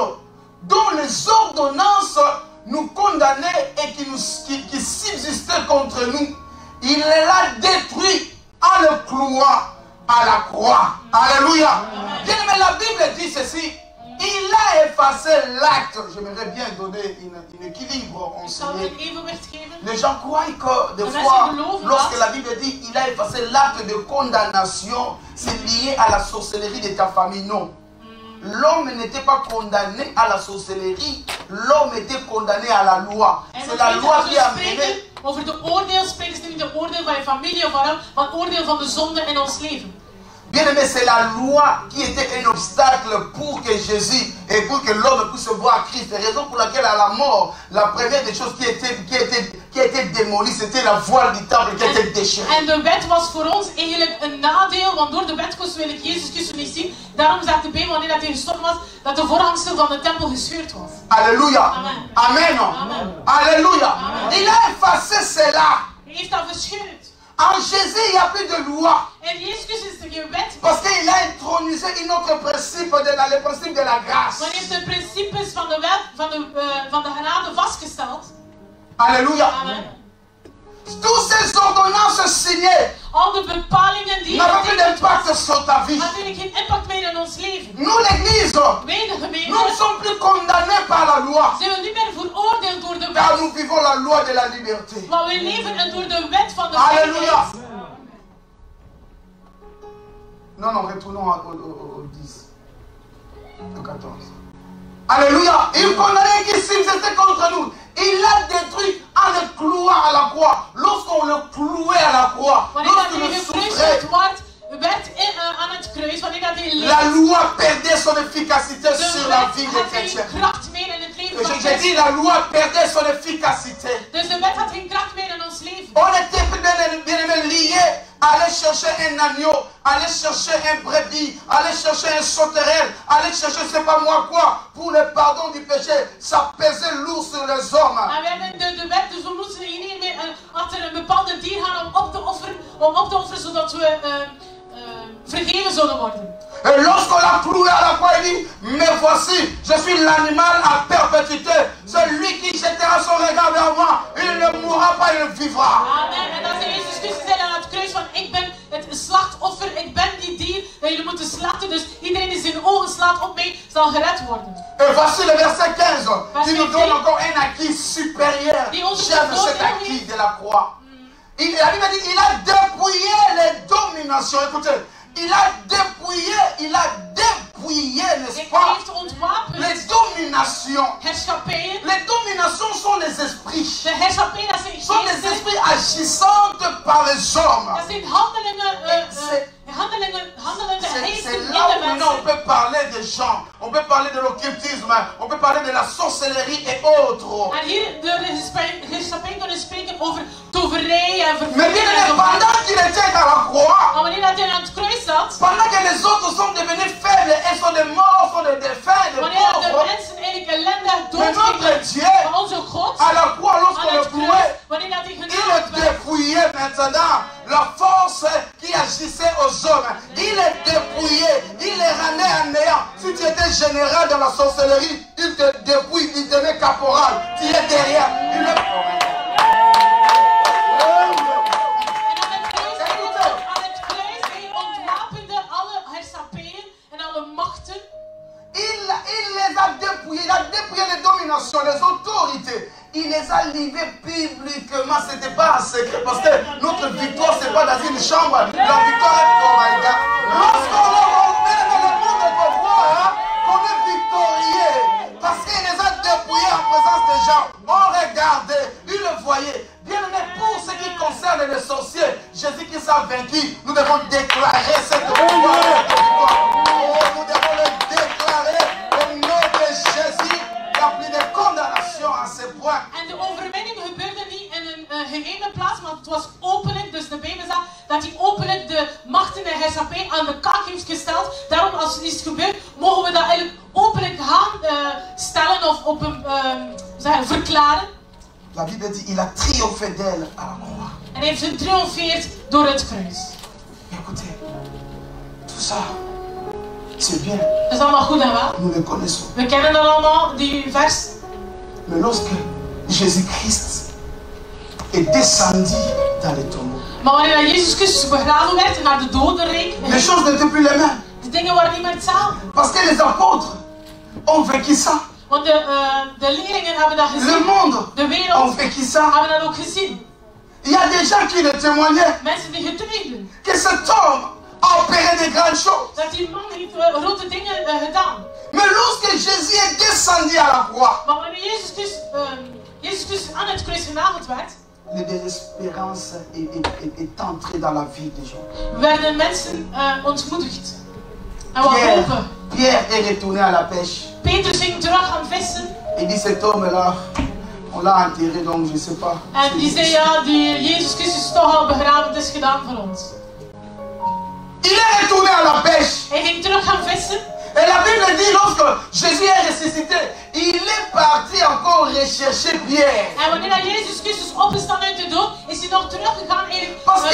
dont les ordonnances nous condamnaient et qui subsistait contre nous. Il l'a détruit en le clouant à la croix. Alléluia. Bien, mais la Bible dit ceci. Il a effacé l'acte. J'aimerais bien donner un équilibre Ik zal enseigné. een evenwicht geven. Les gens croient que des Les fois, gens geloven lorsque dat. la Bible dit il a effacé l'acte de condamnation, c'est lié à la sorcellerie de ta famille. Non. L'homme n'était pas condamné à la sorcellerie, l'homme était condamné à la loi. En C'est dat la weten loi als qui we a spreken mené over de oordeel spreken ze niet de oordeel van je familie of waarom, maar oordeel van de zonde in ons leven. Bien aimé, c'est la loi qui était un obstacle pour que Jésus et pour que l'homme puisse voir Christ. C'est la raison pour laquelle à la mort, la première des choses qui a été démolie, c'était la voile du temple qui a été déchirée. En de wet was voor ons eigenlijk een nadeel, want door de wet konden we Jezus Christus niet zien. Daarom zegt de Bijbel, wanneer hij gestorven was, dat de voorhangsel van de tempel gescheurd was. Alléluia. Amen. Amen. Amen. Alléluia. Amen. Il a effacé cela. Hij heeft dat verscheurd. En Jésus, il n'y a plus de loi. En Jezus Christus is er geen wet. Parce qu'il a intronisé un autre principe, le principe de la grâce. Maar hij heeft de principes van de wet, van de genade vastgesteld. Alléluia. Amen. Toutes ces ordonnances signées Al de bepalingen die n'ont pas d'impact sur ta vie. natuurlijk geen impact meer in ons leven. Nous, l'Église, Wij de nous ne gemeente sommes plus condamnés par la loi. zijn we niet meer veroordeeld door de Car wet. nous vivons la loi de la liberté. Maar we leven door de wet van de Alléluia. vrijheid. Non, retournons au 10. Au 14. Alléluia. Il condamnait qui c'était contre nous. Il l'a détruit en le clouant à la croix. Lorsqu'on le clouait à la croix, Wanneer dat lorsqu'on hij le gekruisigd souffrait, werd aan het kruis, wanneer dat hij la leed, loi perdait son efficacité de sur la vie wet des had geen chrétiens. kracht meer in het leven van J'ai dit, Christus. la loi perdait son efficacité. Dus de wet had geen kracht meer in ons leven. On était bien liés à aller chercher un agneau, aller chercher un brebis, aller chercher un sauterelle, aller chercher je ne sais pas moi quoi, pour le pardon du péché. Ça pesait lourd sur les hommes. En we hebben de wet, dus we moesten hier mee achter een bepaalde dier gaan om op te offeren zodat we vergeven zullen worden. Et lorsqu'on l'a cloué à la croix, il dit, mais voici, je suis l'animal à perpétuité. Celui qui jettera son regard vers moi, il ne mourra pas, il vivra. Amen. En dat is Jezus Christus zei aan het kruis van, ik ben het slachtoffer, ik ben die dier dat jullie moeten slachten. Dus iedereen die zijn ogen slaat op mij, zal gered worden. Et voici le verset 15, qui nous donne encore un acquis supérieur. J'aime cet acquis de la croix. La Bible dit, il a dépouillé les dominations. Écoutez, il a dépouillé, n'est-ce pas, les dominations. Herschappingen. Les dominations sont les esprits. De herschappingen, dat zijn Sont les geesten. esprits agissantes par les hommes. Dat zijn handelende C'est geesten in là de où maintenant on mensen. peut parler des gens. On peut parler de l'occultisme. On peut parler de la sorcellerie et autres. En hier door de herschapping kunnen spreken over toverij en Mais bien vervoering. aimé, pendant qu'il était à la croix, Maar wanneer dat hij aan het kruis zat, pendant que les autres sont devenus faibles et sont des morts, sont des défunts, des wanneer dat de pauvres, mensen eigenlijk ellendig mais notre doodgingen, Dieu, maar onze God, à la croix, aan lorsqu'on le het kruis, clouait, wanneer dat hij il genageld werd, dépouillait maintenant la force qui agissait aux hommes. Il est dépouillé, il les rendait en néant. Si tu étais général dans la sorcellerie, il te dépouille, il te met caporal. Tu es derrière. Il est... hij ontwapende alle herschappingen en alle machten. Il les a dépouillés, il a dépouillé les dominations, les autorités. Il les a livrés publiquement. Ce n'était pas un secret parce que notre victoire, ce n'est pas dans une chambre. La victoire est pour Maïga. Lorsqu'on le remet dans le monde de voir qu'on est victorieux, parce qu'il les a dépouillés en présence des gens. On regardait, ils le voyaient. Bien aimé, pour ce qui concerne les sorciers, Jésus-Christ a vaincu. Nous devons déclarer cette victoire. Oh, nous devons le déclarer au nom de Jésus. Il n'y a plus de condamnation à ce point. En de overwinning gebeurde niet in een geheime plaats, maar het was openlijk. Dus de Bijbel zegt dat hij openlijk de machten en herschappij aan de kaak heeft gesteld. Daarom, als er iets gebeurt, mogen we dat eigenlijk openlijk gaan stellen of op een, verklaren. La Bible dit il a triomphé d'elle à la croix. En hij heeft getriomfeerd door het kruis. Écoutez, tout ça, c'est bien. Dat is allemaal goed en wel. Nous le connaissons. We kennen dan allemaal, die vers. Mais lorsque Jésus-Christ est descendu dans les tombeaux, Maar wanneer Jezus Christus begraven werd naar de dodenrijk, les choses n'étaient plus les mêmes. de dingen waren niet meer hetzelfde. Parce que les apôtres ont vécu ça. Want de leerlingen hebben dat Le gezien. monde De ont wereld vécu ça. hebben dat ook gezien. Il y a des gens qui le témoignaient Mensen die getuigden que cet homme a opéré de grandes choses. dat die man heeft grote dingen gedaan. Mais lorsque Jésus est descendu à la croix, Maar wanneer Jezus Christus aan het kruis genageld werd, la désespérance est entrée dans la vie des gens. werden mensen ontmoedigd. En wat hopen. Pierre est retourné à la pêche. Petrus ging terug aan vissen. Il dit cet homme-là, on l'a enterré donc je ne sais pas. En die zei ja, die Jezus Christus is toch al begraven, het is gedaan voor ons. Il est retourné à la pêche. Hij ging terug gaan vissen. Et la Bible dit lorsque Jésus est ressuscité, il est parti encore rechercher Pierre. En wanneer dat Jezus Christus opgestaan uit de dood, is hij nog teruggegaan en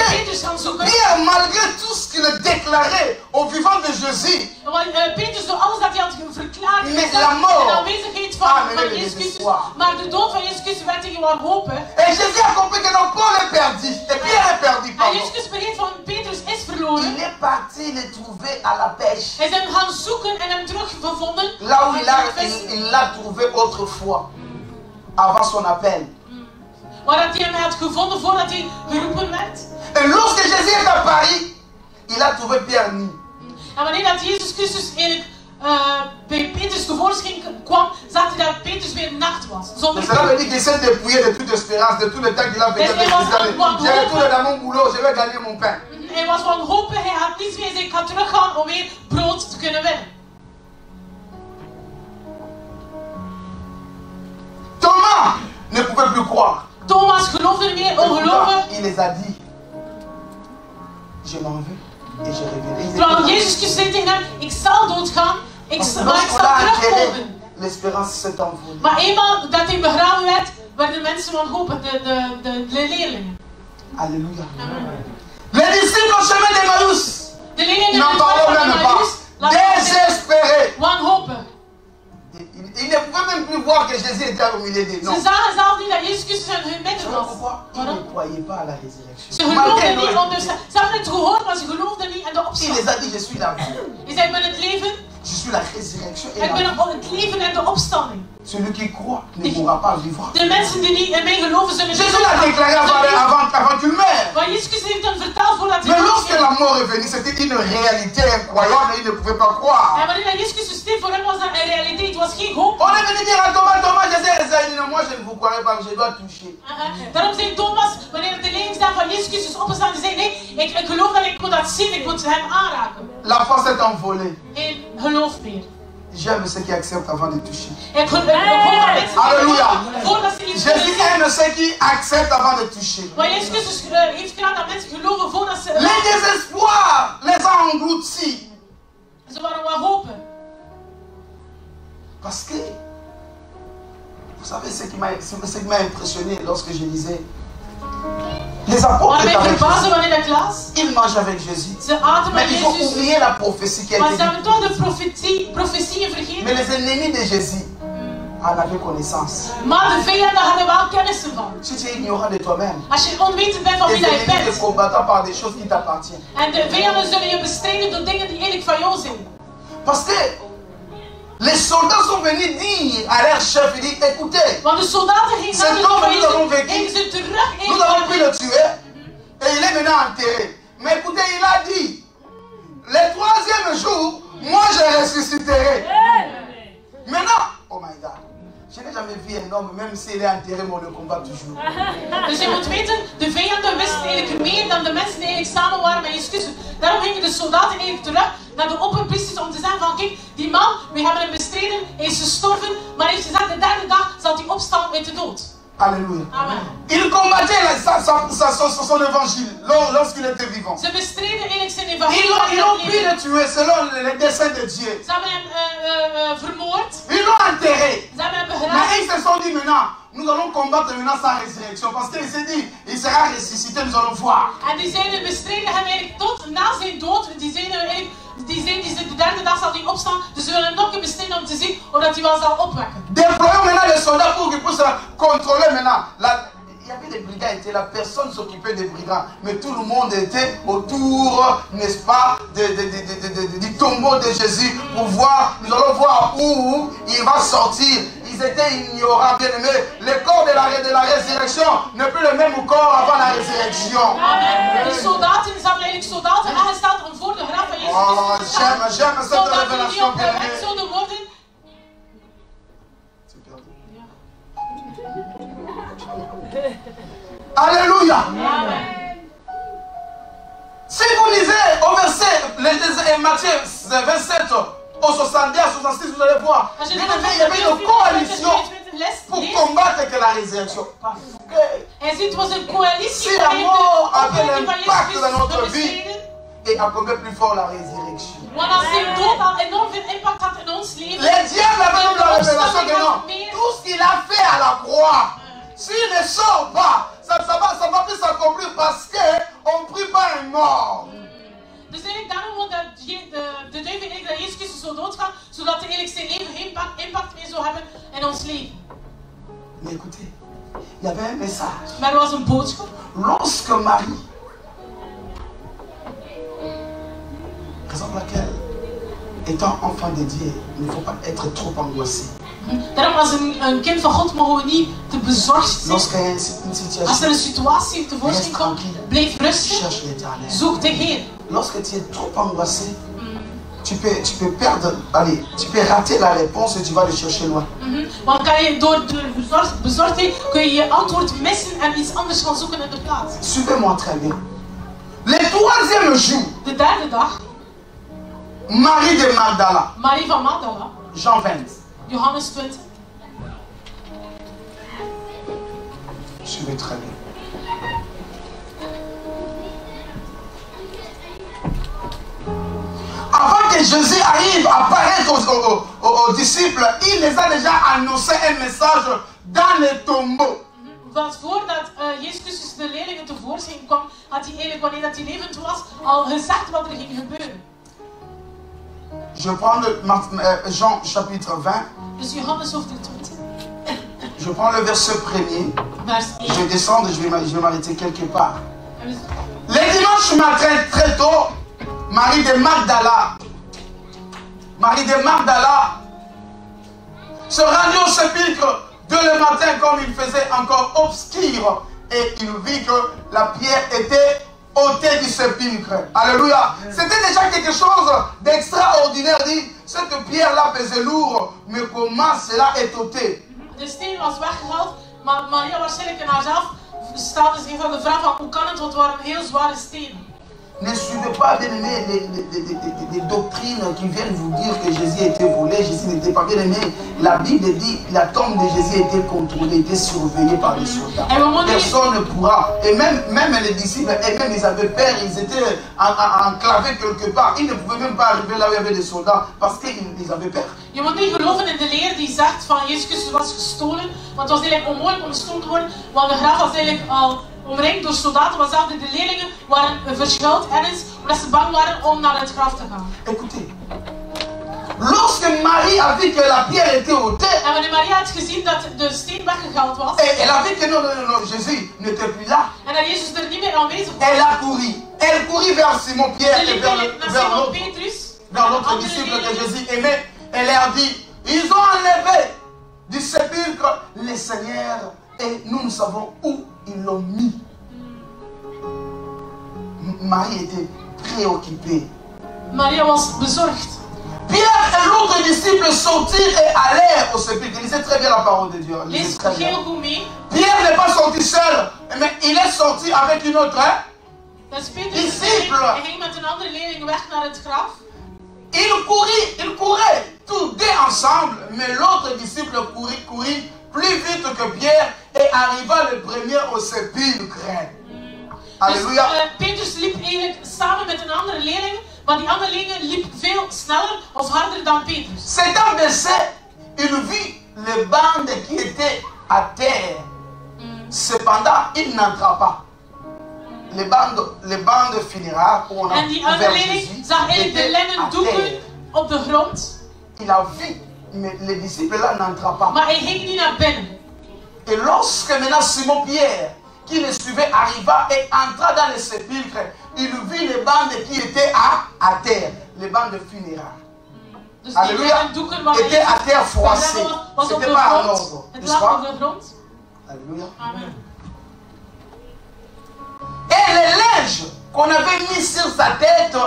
Petrus gaan zoeken. Pierre, malgré tout ce qu'il déclarait au vivant de Jésus, Want Petrus door alles dat hij had verklaard in mort, de aanwezigheid van Jezus Christus, maar de dood van Jezus Christus werd hij gewoon hopen. Et Jésus a compris que non, Paul est perdu, et Pierre est perdu. En Jezus Christus begreep van Petrus is verloren. Il est parti le trouver à la pêche. Hij is hem gaan zoeken en hem teruggevonden. Là où il l'a trouvé autrefois, avant son appel. Waar had hij hem had gevonden voordat hij geroepen werd. Et lorsque Jésus est apparu, il a trouvé Pierre nu. En wanneer dat Jezus Christus eigenlijk bij Petrus tevoorschijn kwam, zag hij dat Petrus weer nacht was. Zonder cela veut dire qu'il s'est dépouillé de toute espérance, de tout le temps qu'il a fait. Je retourne dans mon boulot, je vais gagner mon pain. Hij was wanhopig, hij had niets meer, hij gaat teruggaan om weer brood te kunnen winnen. Thomas ne pouvait plus croire. Thomas geloofde niet meer, ongelooflijk. Il les a dit, je m'en vais et je reviendrai. Terwijl Jezus Christus zei tegen hem, ik zal doodgaan, maar ik zal terugkomen. L'espérance s'est envolée. Maar eenmaal dat hij begraven werd, werden mensen wanhopig, de leerlingen. Alléluia. Les disciples au chemin d'Emmaüs n'en parlons même pas. Désespérés. Wanhopig. Ils ne pouvaient même plus voir que Jésus était au milieu d'eux. Non. Ze zagen zelf niet dat Jezus Christus in hun midden was. Ils ne croyaient pas à la résurrection. Ze geloofden niet, ze hebben het gehoord, maar ze geloofden niet in de Il opstanding. les a dit, je suis la vie. Hij zei, ik ben het leven, Je suis la résurrection et ik la ben vie. het leven en de opstanding. Celui qui croit ne pourra pas vivre. De mensen die niet in mij geloven zullen niet Jésus l'a déclaré avant qu'il meure. Maar Jezus Christus heeft hem verteld voordat hij Mais lorsque doodging. la mort est venue, c'était une réalité incroyable et il ne pouvait pas croire. En wanneer Jezus Christus stierf, voor hem was dat een realiteit, het was geen hoop. On est venu dire à Thomas, Thomas, Jésus est résurrecté. Non, moi je ne vous croirais pas, je dois toucher. Daarom zei Thomas, wanneer de levensdag van Jezus Christus opgestaan, zei nee, ik geloof dat ik moet dat zien, ik moet hem aanraken. La foi s'est envolée. Geen geloof meer. J'aime ceux qui acceptent avant de toucher. Alléluia. Jésus aime ceux qui acceptent avant de toucher. Maar Jezus Christus heeft gedaan dat mensen geloven voordat ze... Les désespoirs les a engloutis. Ze waren wel hopen. Parce que, vous savez ce qui m'a impressionné lorsque je lisais. Les apôtres étaient avec Jésus. Ils mangent avec Jésus. Mais il faut oublier la prophétie qui a été dite. Mais les ennemis de Jésus en avaient connaissance. Si tu es ignorant de toi-même, tes ennemis te combattent par des choses qui t'appartiennent. Parce que les soldats sont venus dire à leur chef, ils disent, écoutez, cet homme nous l'avons vécu, nous avons pu le tuer, et il est maintenant enterré. Mais écoutez, il a dit, le troisième jour, moi je ressusciterai. Maintenant, oh my God, je n'ai jamais vu un homme, même s'il est enterré, mais on le combat toujours. Dus je moet weten, de vijanden wisten eigenlijk meer dan de mensen die eigenlijk samen waren met Jezus Christus. Daarom gingen de soldaten eigenlijk terug naar de opperpriesters om te zeggen van kijk, die man, we hebben hem bestreden, hij is gestorven, maar hij heeft gezegd de derde dag zal hij opstaan uit de dood. Alléluia. Amen. Il combattait son évangile lorsqu'il était vivant. Ze bestreden eigenlijk zijn evangelie. Ils ont pu le tuer selon les desseins de Dieu. Ze hebben hem vermoord. Ils l'ont enterré. Ze hebben hem Mais begraven. ils se sont dit maintenant, nous allons combattre maintenant sa résurrection. Parce qu'il s'est dit, il sera ressuscité, nous allons voir. En die zeiden bestreden hem eigenlijk tot na zijn dood. Die zeiden eigenlijk, de derde dag zal hij opstaan. Dus we willen hem nog een keer bestreden om te zien of hij wel zal opwekken. Déployons maintenant les soldats pour qu'ils puissent contrôler maintenant. Il y avait des brigands, la personne s'occupait des brigands, mais tout le monde était autour, n'est-ce pas, du tombeau de Jésus pour voir, nous allons voir où il va sortir. Ils étaient ignorants, bien aimés. Le corps de la résurrection n'est plus le même corps avant la résurrection. Amen. Die soldaten, ze hebben eigenlijk soldaten aangesteld om voor de graf van Jezus Christus. J'aime cette révélation, bien aimé. Alléluia. Amen. Si vous lisez au verset, Matthieu 27, au 70 à 66, vous allez voir. Il y avait une coalition pour combattre que la résurrection. En ziet, was een coalitie Si la mort avait l'impact dans notre vie, et accomplit plus fort la résurrection. Want als de dood al enorm veel impact had in ons leven. Les diables avaient même la révélation que non. Tout ce qu'il a fait à la croix, s'il ne sort pas, ça va plus s'accomplir parce qu'on ne prie pas un mort. Dus eigenlijk daarom wil dat de duivel eigenlijk dat Jezus Christus zou doodgaan, zodat hij eigenlijk zijn leven geen impact meer zou hebben in ons leven. Mais écoutez, il y avait un message. Maar er was een boodschap. Lorsque Marie, raison pour laquelle, étant enfant de Dieu, il ne faut pas être trop angoissé. Daarom als een kind van God mogen we niet te bezorgd zijn. Lorsqu'il y a une situation, Als er een situatie tevoorschijn komt, blijf rustig. cherche l'Éternel. Zoek de Heer. Lorsque tu es trop angoissé, tu peux perdre, allez, tu peux rater la réponse et tu vas le chercher loin. Want kan je door de bezorgdheid kun je je antwoord missen en iets anders gaan zoeken in de plaats. Suivez-moi très bien. Le troisième jour, De derde dag, Marie de Magdala, Marie van Magdala, Jean 20. Johannes 20. Suivez très bien. Avant que Jésus arrive à apparaître aux disciples, il les a déjà annoncé un message dans les tombeaux. Want voordat Jezus Christus de leerlingen tevoorschijn kwam, had hij eigenlijk, wanneer dat hij levend was, al gezegd wat er ging gebeuren. Je prends Jean chapitre 20. Dus Johannes hoofdstuk 20. Je prends le verset premier. Vers 1. Je vais descendre et je vais m'arrêter quelque part. Le dimanche matin, très tôt, Marie de Magdala se rendit au sépulcre dès le matin comme il faisait encore obscur et il vit que la pierre était ôtée du sépulcre. Alléluia. C'était déjà quelque chose d'extraordinaire. Dit, cette pierre-là pesait lourd, mais comment cela est ôté? De steen was weggehaald, maar Maria waarschijnlijk in haarzelf stelde zich aan de vraag van hoe kan het, want het waren heel zware stenen. Ne suivez pas, bien-aimés, des doctrines qui viennent vous dire que Jésus était volé, Jésus n'était pas bien-aimé. La Bible dit que la tombe de Jésus était contrôlée, était surveillée par les soldats. Personne ne pourra. Et même les disciples, et même ils avaient peur, ils étaient enclavés quelque part. Ils ne pouvaient même pas arriver là où il y avait des soldats parce qu'ils avaient peur. Je moet niet geloven in de leer die zegt van Jezus Christus was gestolen, want het was eigenlijk onmogelijk om gestolen te worden, want de graf was eigenlijk al omringd door soldaten, maar zelfs de leerlingen waren verschuild ergens, omdat ze bang waren om naar het graf te gaan. Écoutez, lorsque Marie a vu que la pierre était ôtée, en wanneer Maria had gezien dat de steen weggehaald was, et elle a vu que non, Jésus n'était plus là, en dat Jezus er niet meer aanwezig was, elle courut vers Simon Pierre et vers l'autre disciple que Jésus aimait. Elle leur dit, ils ont enlevé du sépulcre le Seigneur et nous savons où ils l'ont mis. Marie était préoccupée. Maria was bezorgd. Pierre et l'autre disciple sortirent et allèrent au sépulcre. Ils lisaient très bien la parole de Dieu. Pierre n'est pas sorti seul, mais il est sorti avec une autre disciple. Ils couraient tous deux ensemble, mais l'autre disciple courit plus vite que Pierre et arriva le premier au sépulcre. Alléluia. Petrus liep eigenlijk samen met een andere leerling, maar die andere leerling liep veel sneller of harder dan Petrus. C'est un verset, il vit les bandes qui étaient à terre. Cependant, il n'entra pas. Les bandes funéraires où on a ouvert Jésus zag eigenlijk de linnen doeken op de grond. Il a vu, mais les disciples là n'entrent pas. Maar hij ging niet naar binnen. Et lorsque maintenant Simon Pierre, qui le suivait, arriva et entra dans le sépulcre, il vit les bandes qui étaient à terre, les bandes funéraires. Dus Alléluia. Étaient à terre froissées. C'était pas en ordre. Het lag op de grond. Alléluia. Amen. Et les linges qu'on avait mis sur sa tête,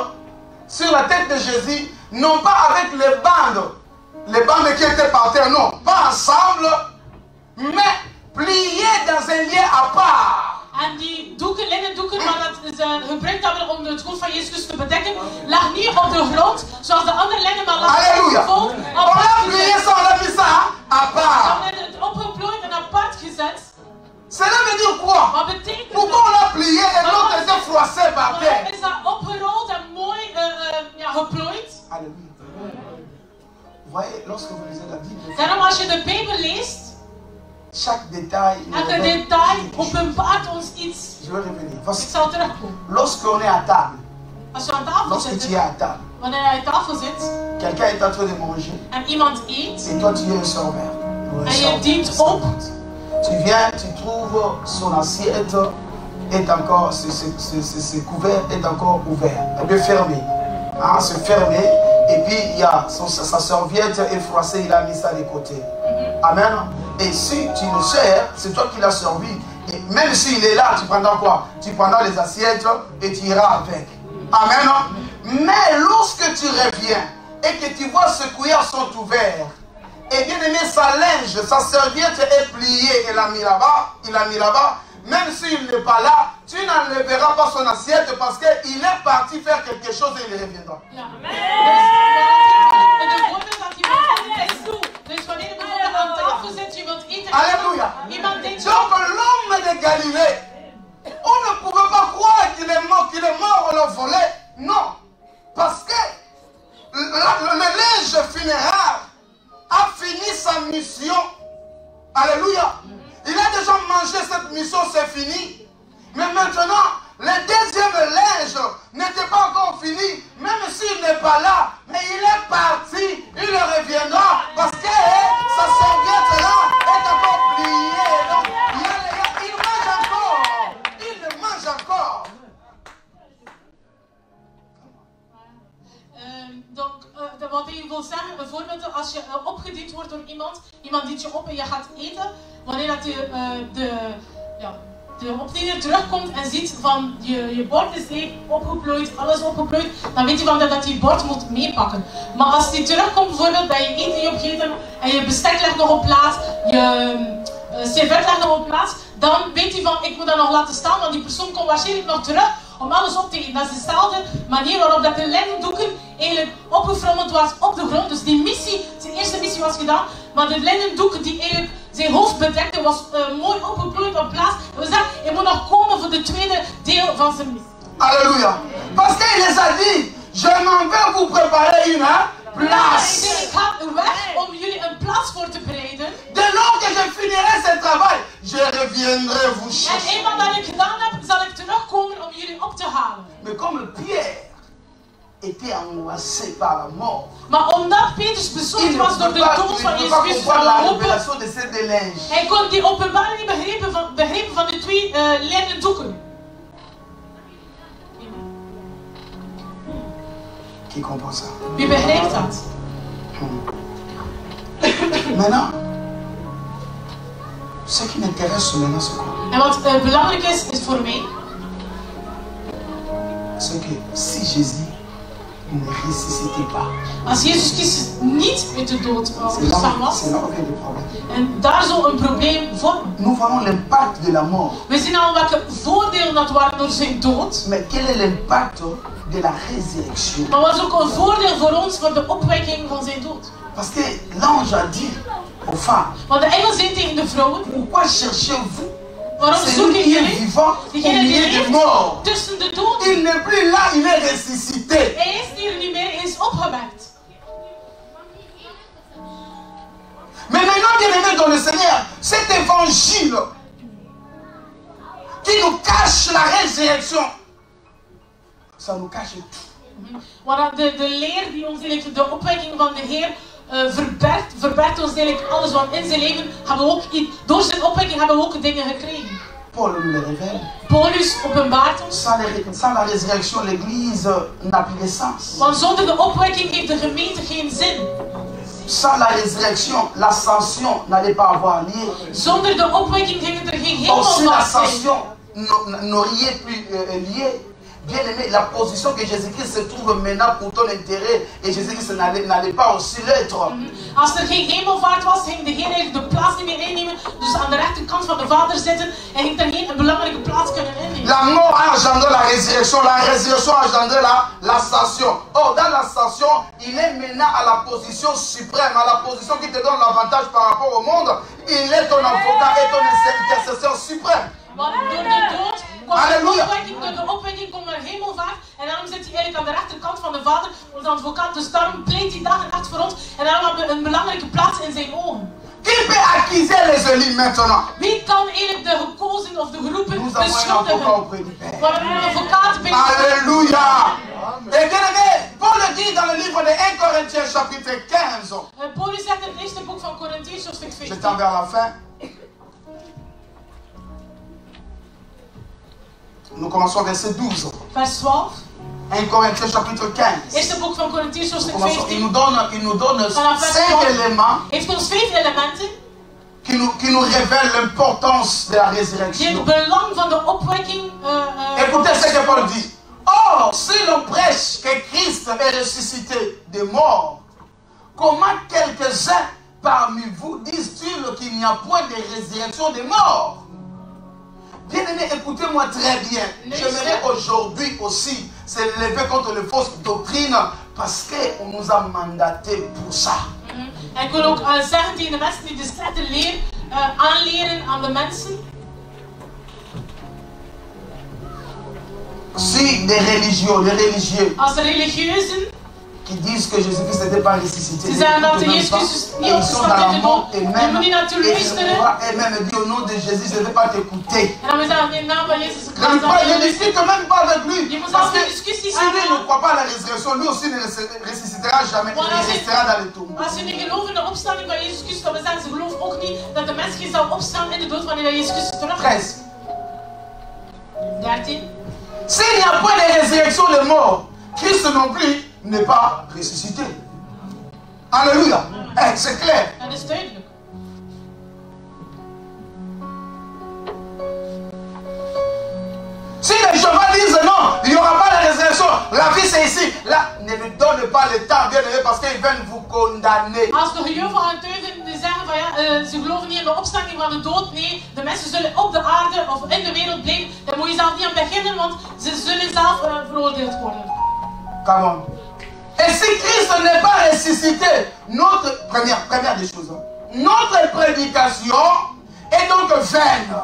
sur la tête de Jésus, non pas avec les bandes qui étaient par terre, non, pas ensemble, mais pliés dans un lien à part. En die doeken, linnen doeken, waar ze gebruikt hebben om het hoofd van Jezus te bedekken, lag niet op de grond, zoals de andere linnen, maar lag opgevuld. On a plié ça, on a mis ça à part. Dan werd het opgeplooid en apart gezet. Cela veut dire quoi? Wat betekent Pourquoi on a plié et l'autre était froissé par dat? terre? Is dat opgerold en mooi geplooid? Alléluia. Vous voyez, lorsque vous lisez la Bible, Daarom als je de Bijbel leest, chaque détail, elke detail openbaart ons iets. je vais revenir. Ik zal terugkomen. Lorsqu'on est à table, Als we aan tafel lorsque tu es zitten, à table, wanneer je aan tafel zit quelqu'un est en train de manger en iemand eet et toi tu es un serveur. en je dient op, Tu viens, tu trouves son assiette est encore, ce couvert est encore ouvert, et bien fermé. Hein, c'est fermé. Et puis il y a sa serviette est froissée, il a mis ça de côté. Amen. Et si tu le sers, c'est toi qui l'as servi. Et même s'il est là, tu prendras quoi? Tu prendras les assiettes et tu iras avec. Amen. Mais lorsque tu reviens et que tu vois ce cuillère sont ouverts, et bien aimé, sa linge, sa serviette est pliée, il l'a mis là-bas, même s'il n'est pas là, tu n'enlèveras pas son assiette parce qu'il est parti faire quelque chose et il reviendra. Ja. De voorbeeld dat iemand iets doet. Dus wanneer je bijvoorbeeld aan tafel zit, je wilt eten. Alléluia. Iemand denkt, donc l'homme de Galilée, on ne pouvait pas croire qu'il est mort ou l'a volé. Non. Parce que le linge funéraire a fini sa mission. Alléluia. Il a déjà mangé cette mission, c'est fini. Mais maintenant, le deuxième linge n'était pas encore fini. Même s'il n'est pas là, mais il est parti, il reviendra. Parce que sa serviette là est encore pliée. Donc, il mange encore. Il le mange encore. Wat ik wil zeggen, bijvoorbeeld als je opgediend wordt door iemand dient je op en je gaat eten, wanneer dat de opdiener terugkomt en ziet van je bord is leeg, opgeplooid, alles opgeplooid, dan weet je van dat hij het bord moet meepakken. Maar als hij terugkomt bijvoorbeeld bij je eten die je opgegeten en je bestek legt nog op plaats, je servet legt nog op plaats, dan weet hij van ik moet dat nog laten staan, want die persoon komt waarschijnlijk nog terug om alles op te eten. Dat is dezelfde manier waarop dat de linnendoeken eigenlijk opgefrommeld was op de grond. Dus die missie, zijn eerste missie was gedaan, maar de linnendoeken die eigenlijk zijn hoofd bedekte was mooi opgeplooid op plaats. We zeggen, hij moet nog komen voor de tweede deel van zijn missie. Alléluia. Parce qu'il les a dit, je m'en vais vous préparer une place. Ik ga weg om jullie een plaats voor te bereiden. Dès lors que je finirai ce travail, je reviendrai vous chercher. En eenmaal dat ik gedaan heb, zal ik terugkomen om jullie op te halen. Mais comme Pierre était angoissé par la mort, maar omdat Petrus bezorgd was door de dood van Jezus Christus van de hij kon die openbaring niet begrijpen van de twee linnen doeken. Qui comprend ça? Wie begrijpt dat? Maintenant, ce qui m'intéresse maintenant, c'est quoi? En wat belangrijk is voor mij, c'est que si Jésus ne ressuscitait pas, als Jezus Christus niet uit de dood opgestaan was, c'est là où vient le problème. en daar zou een probleem vormen. Nous voyons l'impact de la mort. We zien al welke voordelen dat waren door zijn dood. Mais quel est l'impact de la résurrection? Maar was ook een voordeel voor ons voor de opwekking van zijn dood. Parce que l'ange a dit aux femmes, Want de engel zei tegen de vrouwen, pourquoi cherchez-vous waarom zoeken jullie vivant diegene die leeft tussen de doden? Il n'est plus là, il est ressuscité. Hij is hier niet meer, hij is opgewekt. Mais maintenant, bien-aimés dans le Seigneur, cet évangile qui nous cache la résurrection, ça nous cache tout. Want de leer die ons eigenlijk, de opwekking van de Heer verbergt ons eigenlijk alles. Want in zijn leven hebben we ook, door zijn opwekking hebben we ook dingen gekregen. Paul nous le révèle. Paulus openbaart ons. Sans la résurrection, l'église n'a plus de sens. Want zonder de opwekking heeft de gemeente geen zin. Sans la résurrection, l'ascension n'allait pas avoir lieu. Zonder de opwekking ging er geen hemel Aussi zijn. l'ascension n'aurait plus lieu. Bien aimé, la position que Jésus-Christ se trouve maintenant pour ton intérêt, et Jésus-Christ n'allait pas aussi l'être. Als er geen hemelvaart was, ging de Heer de plaats niet meer innemen. Dus aan de rechterkant van de Vader zitten. En ging daar geen belangrijke plaats kunnen innemen. La mort a engendré la résurrection a engendré l'ascension. Or, dans l'ascension, il est maintenant à la position suprême, à la position qui te donne l'avantage par rapport au monde. Il est ton avocat et ton intercesseur suprême. Want door de dood komt Halleluja. de opwekking komt naar hemelvaart. En daarom zit hij eigenlijk aan de rechterkant van de Vader, onze advocaat. Dus daarom pleit hij dag en nacht voor ons. En daarom hebben we een belangrijke plaats in zijn ogen. Qui peut accuser les élus maintenant? Wie kan eigenlijk de gekozen of de geroepen Nous avons un beschuldigen? avocat auprès du Père. We hebben een advocaat bij Alléluia. Et bien aimé, Paul le dit dans le livre de 1 Corinthiens chapitre 15. Paulus zegt in het eerste boek van Corinthiërs, hoofdstuk Je 15. tends vers la fin. Nous commençons verset 12. Vers 12. 1 Corinthiens chapitre 15. Eerste boek van Corinthiërs, hoofdstuk Il 15. nous donne Vanaf vers 5 12 éléments heeft ons 5 elementen qui nous révèlent l'importance de la die het résurrection. belang van de opwekking Écoutez ce que Paul dit. Or, si l'on prêche que Christ est ressuscité des morts, comment quelques-uns parmi vous disent-ils qu'il n'y a point de résurrection des morts? Bien-aimés, écoutez-moi très bien. J'aimerais aujourd'hui aussi se lever contre les fausses doctrines parce qu'on nous a mandaté pour ça. En ik wil ook zeggen tegen de mensen die de slechte leer aanleren aan de mensen. Si des religieux Als de religieuzen qui disent que Jésus-Christ n'était pas ressuscité, ze zeggen dat Jezus Christus niet ils sont dans opgestaan la is mort et je même moet niet naar toe luisteren. et même dit au nom de Jésus, je ne vais pas t'écouter. En dan we zeggen in de naam van Jezus Je Christus. ne discute même pas avec lui. Je moet Parce zelfs que geen si discussie lui ne aangaan. croit pas à la résurrection, lui aussi ne ressuscitera jamais. Want Il restera dans les tombeaux. als je niet gelooft in de opstanding van Jezus Christus, dan we zeggen ze geloven ook niet dat de mens geen zal opstaan in de dood wanneer Jezus Christus terugkomt. 13. 13. S'il n'y a pas de résurrection des morts, Christ non plus n'est pas ressuscité. Alléluia. C'est clair. Dat is duidelijk. Si les gens disent non, il n'y aura pas de résurrection, la vie c'est ici. Là, ne lui donne pas le temps, bien aimé, parce qu'ils veulent vous condamner. Als de gelovigen gaan getuigen die zeggen van ja, ze geloven niet in de opstanding van de dood, nee, de mensen zullen op de aarde of in de wereld blijven, dan moet je zelf niet aan beginnen, want ze zullen zelf veroordeeld worden. Come on. Et si Christ n'est pas ressuscité, notre première des choses, notre prédication est donc vaine.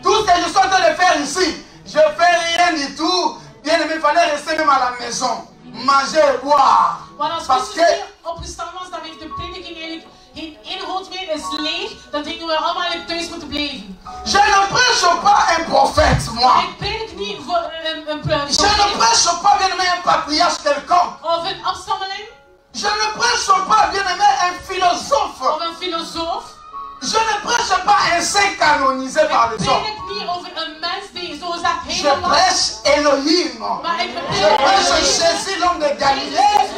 Tout ce que je suis en train de faire ici, je ne fais rien du tout. Bien aimé, il fallait rester même à la maison, manger et boire. Want als Parce Christus que niet opgestaan was, dan heeft de prediking eigenlijk geen inhoud meer, is leeg, dan gingen we allemaal eigenlijk thuis moeten blijven. je ne prêche pas un prophète, moi. Maar ik predik niet voor een Je ne prêche pas, bien aimé, un patriarche quelconque. of een afstammeling, Je ne prêche pas, bien aimé, un philosophe. of een filosoof. Je ne prêche pas un saint canonisé par Ik les hommes. predik niet over een mens die zogezegd Je helemaal was. prêche Elohim. Maar ik Je predik prêche Jésus, l'homme de Galilée.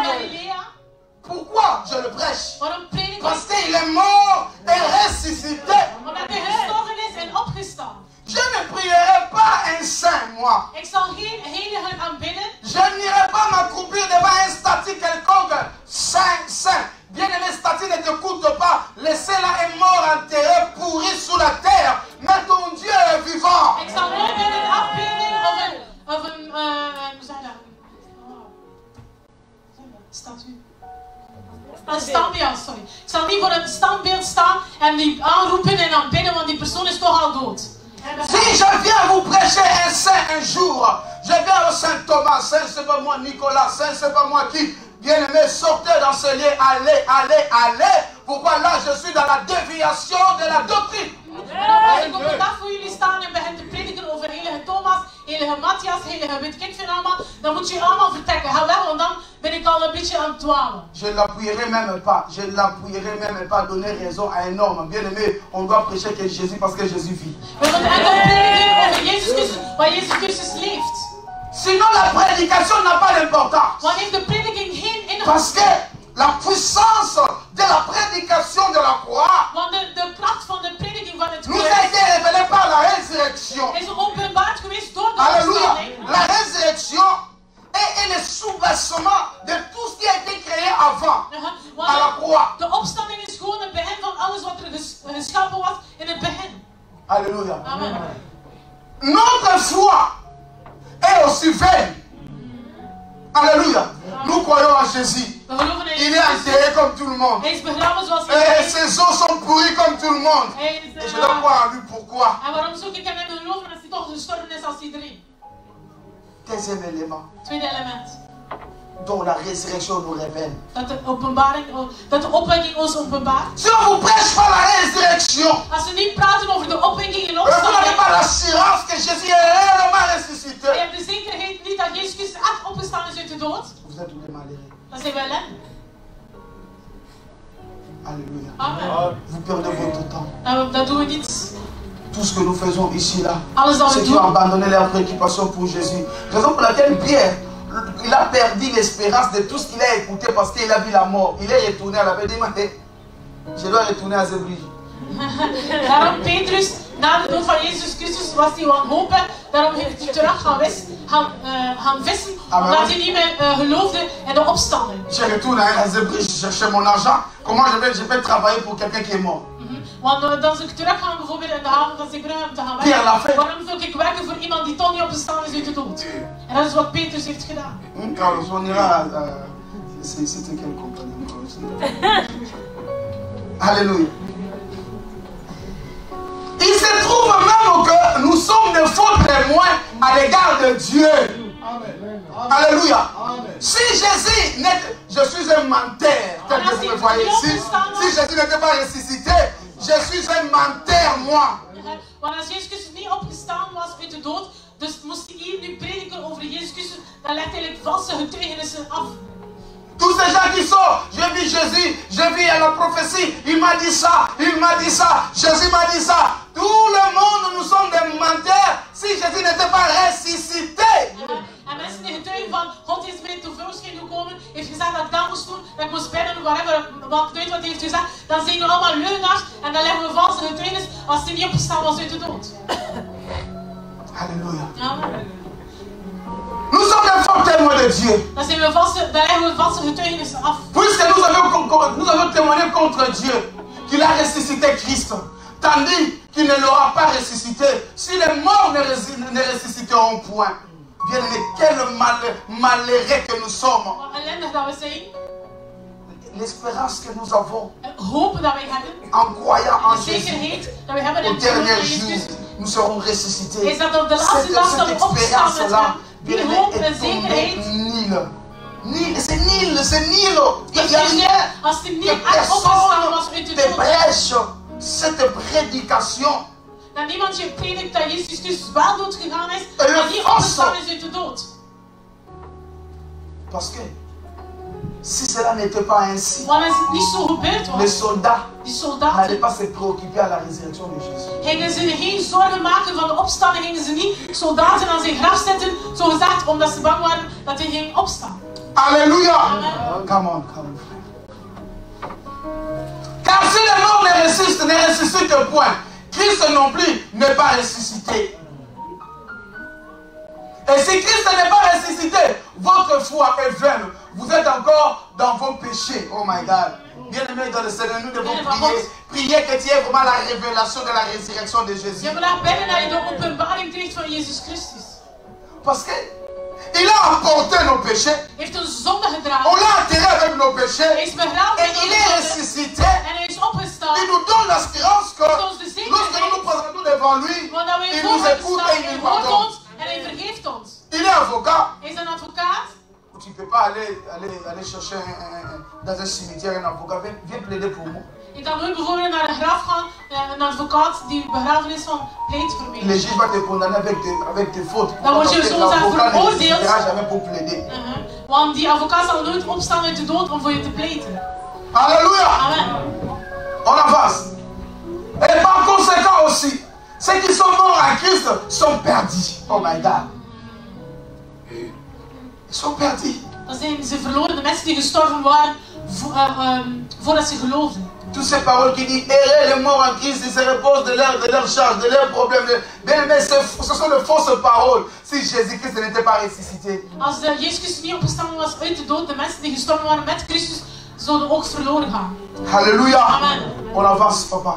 Galilea. Pourquoi je le prêche? Waarom predik ik? Parce qu'il est mort et ressuscité. Omdat hij gestorven is en opgestaan. Je ne prierai pas un saint, moi. Ik zal geen heilige aanbidden. Je n'irai pas m'accroupir devant un statue quelconque. Saint. Bien-aimé, statue ne te coûte pas. Laissez-la un mort enterré, pourri sous la terre. Mais ton Dieu est vivant. Ik zal nooit met een afbeelding of een hoe zeg je dat? Statuut. Een standbeeld, sorry. Ik zal niet voor een standbeeld staan en die aanroepen en aanbidden, want die persoon is toch al dood. Si je viens vous prêcher un saint un jour, je viens au Saint Thomas, Saint c'est pas moi Nicolas, Saint c'est pas moi qui, bien aimé, sortez dans ce lieu, allez. Pourquoi là je suis dans la déviation de la doctrine. Als ik op een dag voor jullie staan en begin te prediken over heilige Thomas, heilige Matthias, heilige weet ik veel allemaal, dan moet je allemaal vertrekken. Ga weg, want dan ben ik al een beetje aan het dwalen. Je l'appuierai même pas, donner raison à un homme. Bien aimé, on doit prêcher que Jésus parce que Jésus vit. We moeten enkel prediken over Jezus Christus, waar Jezus Christus leeft. Sinon la prédication n'a pas d'importance. Want heeft de prediking geen inhoud. Parce que la puissance de la prédication de la croix Want de kracht van de prediking van het nous a kruis été révélée par la résurrection. is openbaard geweest door de Alléluia. opstanding. La résurrection est le soubassement de tout ce qui a été créé avant à la croix. De opstanding is gewoon het begin van alles wat er geschapen was in het begin. Alléluia. Amen. Notre foi est aussi vaine. Alléluia. Nous croyons en Jésus. Il est enterré comme tout le monde. Hij is begraven zoals Et iedereen. ses os sont pourris comme tout le monde. Hij is, Et je dois croire en lui. Pourquoi? En waarom zoek ik hem in geloven als hij toch gestorven is als iedereen? Deuxième élément Tweede element. dont la résurrection nous révèle. Dat de opwekking ons openbaart. Si on ne vous prêche pas la résurrection, Als we niet praten over de opwekking en vous n'avez opstanding. pas l'assurance que Jésus est réellement ressuscité. En je hebt de zekerheid niet dat Jezus Christus echt opgestaan is uit de dood. Vous êtes tous des malheureux. Dan zijn we ellende. Alléluia. Amen. Vous perdez votre temps. Dat doen we niet. Tout ce que nous faisons ici, là, Alles dat ceux we qui ont doen. abandonné leurs préoccupations pour Jésus. Raison pour laquelle Pierre, il a perdu l'espérance de tout ce qu'il a écouté parce qu'il a vu la mort. Il est retourné à la paix. Je dois retourner à Zébrige. Daarom Petrus, na de dood van Jezus Christus, was hij wanhopig. Daarom heeft hij terug gaan vissen, omdat hij niet meer geloofde in de opstanding. Je retourne à Zébrige, je cherchais mon argent. Comment je vais travailler pour quelqu'un qui est mort? Want dan zou ik teruggaan bijvoorbeeld in de haven van Zeebrugge om te gaan Pierre l'a fait. werken. Waarom zou ik werken voor iemand die toch niet opgestaan is uit de dood? En dat is wat Petrus heeft gedaan. Carlos, on ira c'était quelle compagnie? Alléluia. Il se trouve même que nous sommes des faux témoins à l'égard de Dieu. Amen. Alléluia. Amen. Si Jésus n'était... Je suis un menteur, tel que vous me voyez ici. Si Jésus n'était pas ressuscité, je suis un menteur, moi. Want als Jezus Christus niet opgestaan was uit de dood, dus moest hij hier nu prediken over Jezus Christus, dan legt hij valse getuigenissen af. Tous ces gens qui sont, j'ai vu Jésus, j'ai vu la prophétie, il m'a dit ça, Jésus m'a dit ça. Tout le monde, nous sommes des menteurs si Jésus n'était pas ressuscité. En mensen die getuigen van, God is mij tevoorschijn gekomen, heeft gezegd dat ik dat moest doen, dat ik moest bidden, whatever, wat hij heeft gezegd, dan zijn we allemaal leugenaars en dan leggen we valse getuigenis als hij niet opgestaan was uit de dood. Alléluia. Amen. Nous sommes des faux témoins de Dieu. Dan leggen we valse getuigenissen af. Puisque nous avons témoigné contre Dieu qu'il a ressuscité Christ, tandis qu'il ne l'aura pas ressuscité, si les morts ne ressusciteront point. Bien aimé, quel malheureux que nous sommes. Wat ellendig dat we zijn. L'espérance que nous avons Hoop dat wij hebben. en croyant en De Jésus, zekerheid dat we hebben au in het geloof dernier van Jezus jour, Christus. nous serons ressuscités. Is dat op de laatste dag dat we opstaan met expérience-là, hem. bien Die aimé, hoop en est tombée zekerheid. nul. C'est nul. Il y a rien Als hij niet que echt opgestaan was uit personne de te dood. prêche cette prédication. Dat niemand je predikt dat Jezus Christus wel dood gegaan is, En maar niet opgestaan is uit de dood. Parce que si cela n'était pas ainsi, Want als het niet zo gebeurd les was, soldats die n'allaient soldaten pas se préoccuper à la résurrection de Jésus. gingen ze geen zorgen maken van de opstanding, gingen ze niet soldaten aan zijn graf zetten, zo gezegd, omdat ze bang waren dat hij ging opstaan. Alléluia. Amen. Come on. Car si les morts ne ressuscitent point, Christ non plus n'est pas ressuscité. Et si Christ n'est pas ressuscité, votre foi est vaine. Vous êtes encore dans vos péchés. Oh my God. Bien-aimés dans le Seigneur, nous devons prier que tu aies vraiment la révélation de la résurrection de Jésus. Je moet daar bidden dat je de openbaring krijgt van Jezus Christus. Parce que il a emporté nos péchés. Hij heeft onze zonde gedragen. On l'a enterré avec nos Hij péchés. is begraven Et met il onze est zonde. ressuscité. En hij is opgestaan. Il nous donne l'espérance que Onze zekerheid. lorsque nous nous présentons devant lui, Want dat wij il voor nous hem écoute staan, et il hij nous hoort pardonne. ons en hij vergeeft ons. Il est avocat. Hij is een advocaat. Tu ne peux pas aller chercher dans un cimetière un avocat. Viens plaider pour moi. Je kan nooit bijvoorbeeld naar een graf gaan, een advocaat die begraven is van pleit voor mij. Le juge va te condamner avec tes fautes. Dan word je Parce que zo gezegd l'avocat ne veroordeeld. suffira jamais pour plaider. Want die advocaat zal nooit opstaan uit de dood om voor je te pleiten. Alléluia. Amen. On avance. Et par conséquent aussi, ceux qui sont morts en Christ sont perdus. Oh my God. Ils sont perdus. Dan zijn ze verloren, de mensen die gestorven waren voordat ze geloofden. Toutes ces paroles qui disent, errez les morts en Christ, ils se reposent de leur charge, de leurs problèmes. Bien, mais ce sont de fausses paroles. Si Jésus-Christ n'était pas ressuscité. Als Jezus Christus niet opgestaan was uit de dood, de mensen die gestorven waren met Christus, zouden ook verloren gaan. Alléluia. Amen. On avance, papa.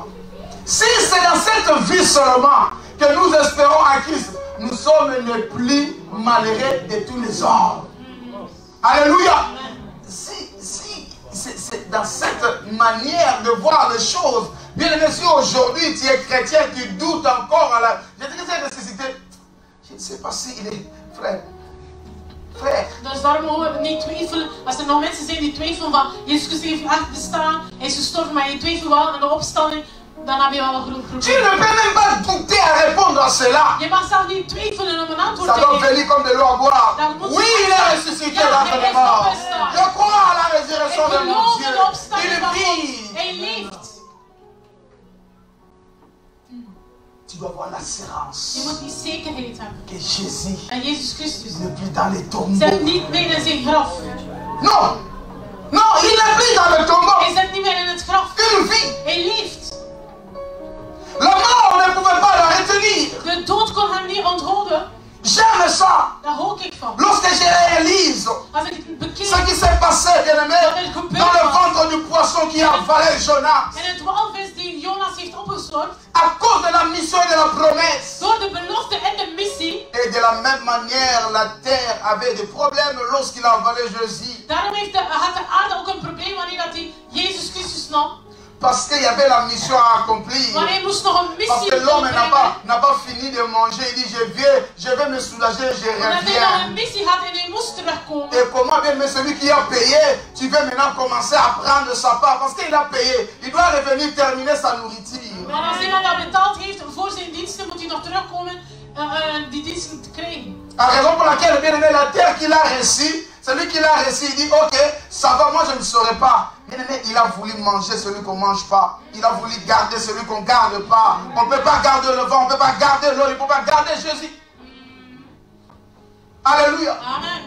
Si c'est dans cette vie seulement que nous espérons en Christ, nous sommes les plus malheureux de tous les hommes. Alléluia. C'est dans cette manière de voir les choses. Bien aimé, si aujourd'hui tu es chrétien, tu doutes encore à la... Je dis que c'est ressuscité. Je ne sais pas s'il est frère. Frère. Dus daarom mogen we niet twijfelen. Als er nog mensen zijn die twijfelen van Jezus Christus heeft echt bestaan, hij is gestorven, maar je twijfelt wel aan de opstanding, dan heb je wel een groot probleem. Tu ne peux même pas douter à répondre à cela. Je mag zelf niet twijfelen om een antwoord Ça te doit geven. venir comme de l'eau à boire. Oui, il est ressuscité d'entre les morts. Je crois à la résurrection de mon Dieu. Il vit. Hij leeft. Tu dois avoir l'assurance Je moet die zekerheid hebben. que Jésus En Jezus Christus n'est plus dans les tombeaux. zit niet meer in zijn graf. Non, non, il n'est plus dans le tombeau. Hij zit niet meer in het graf. Il vit. Hij leeft. La mort ne pouvait pas la retenir. De dood kon hem niet onthouden. J'aime ça. Daar hou ik van. Lorsque je réalise Als ik het bekijk ce qui s'est passé, bien-aimé, dans le ventre du poisson qui a avalé Jonas, en het walvis die Jonas heeft opgezocht, à cause de la mission et de la promesse. door de belofte en de missie. Et de la même manière, la terre avait des problèmes lorsqu'il a avalé Jésus. Daarom had de aarde ook een probleem wanneer dat hij Jezus Christus nam. Parce qu'il y avait la mission à accomplir. Maar hij moest nog een Parce missie que l'homme volbrengen. n'a pas fini de manger. Il dit, je vais me soulager, je Omdat hij nog reviens. een missie had en hij moest terugkomen. Et comment bien, mais celui qui a payé, tu veux maintenant commencer à prendre sa part. Parce qu'il a payé. Il doit revenir terminer sa nourriture. Maar als iemand dat betaald heeft voor zijn diensten, moet hij nog terugkomen die diensten te krijgen. La raison pour laquelle, bien aimé, la terre qu'il a reçue, celui qui l'a reçu, il dit, ok, ça va, moi je ne saurais pas. Bien aimé, il a voulu manger celui qu'on ne mange pas. Il a voulu garder celui qu'on ne garde pas. On ne peut pas garder le vent, on ne peut pas garder l'eau, il ne peut pas garder Jésus. Alléluia. Amen.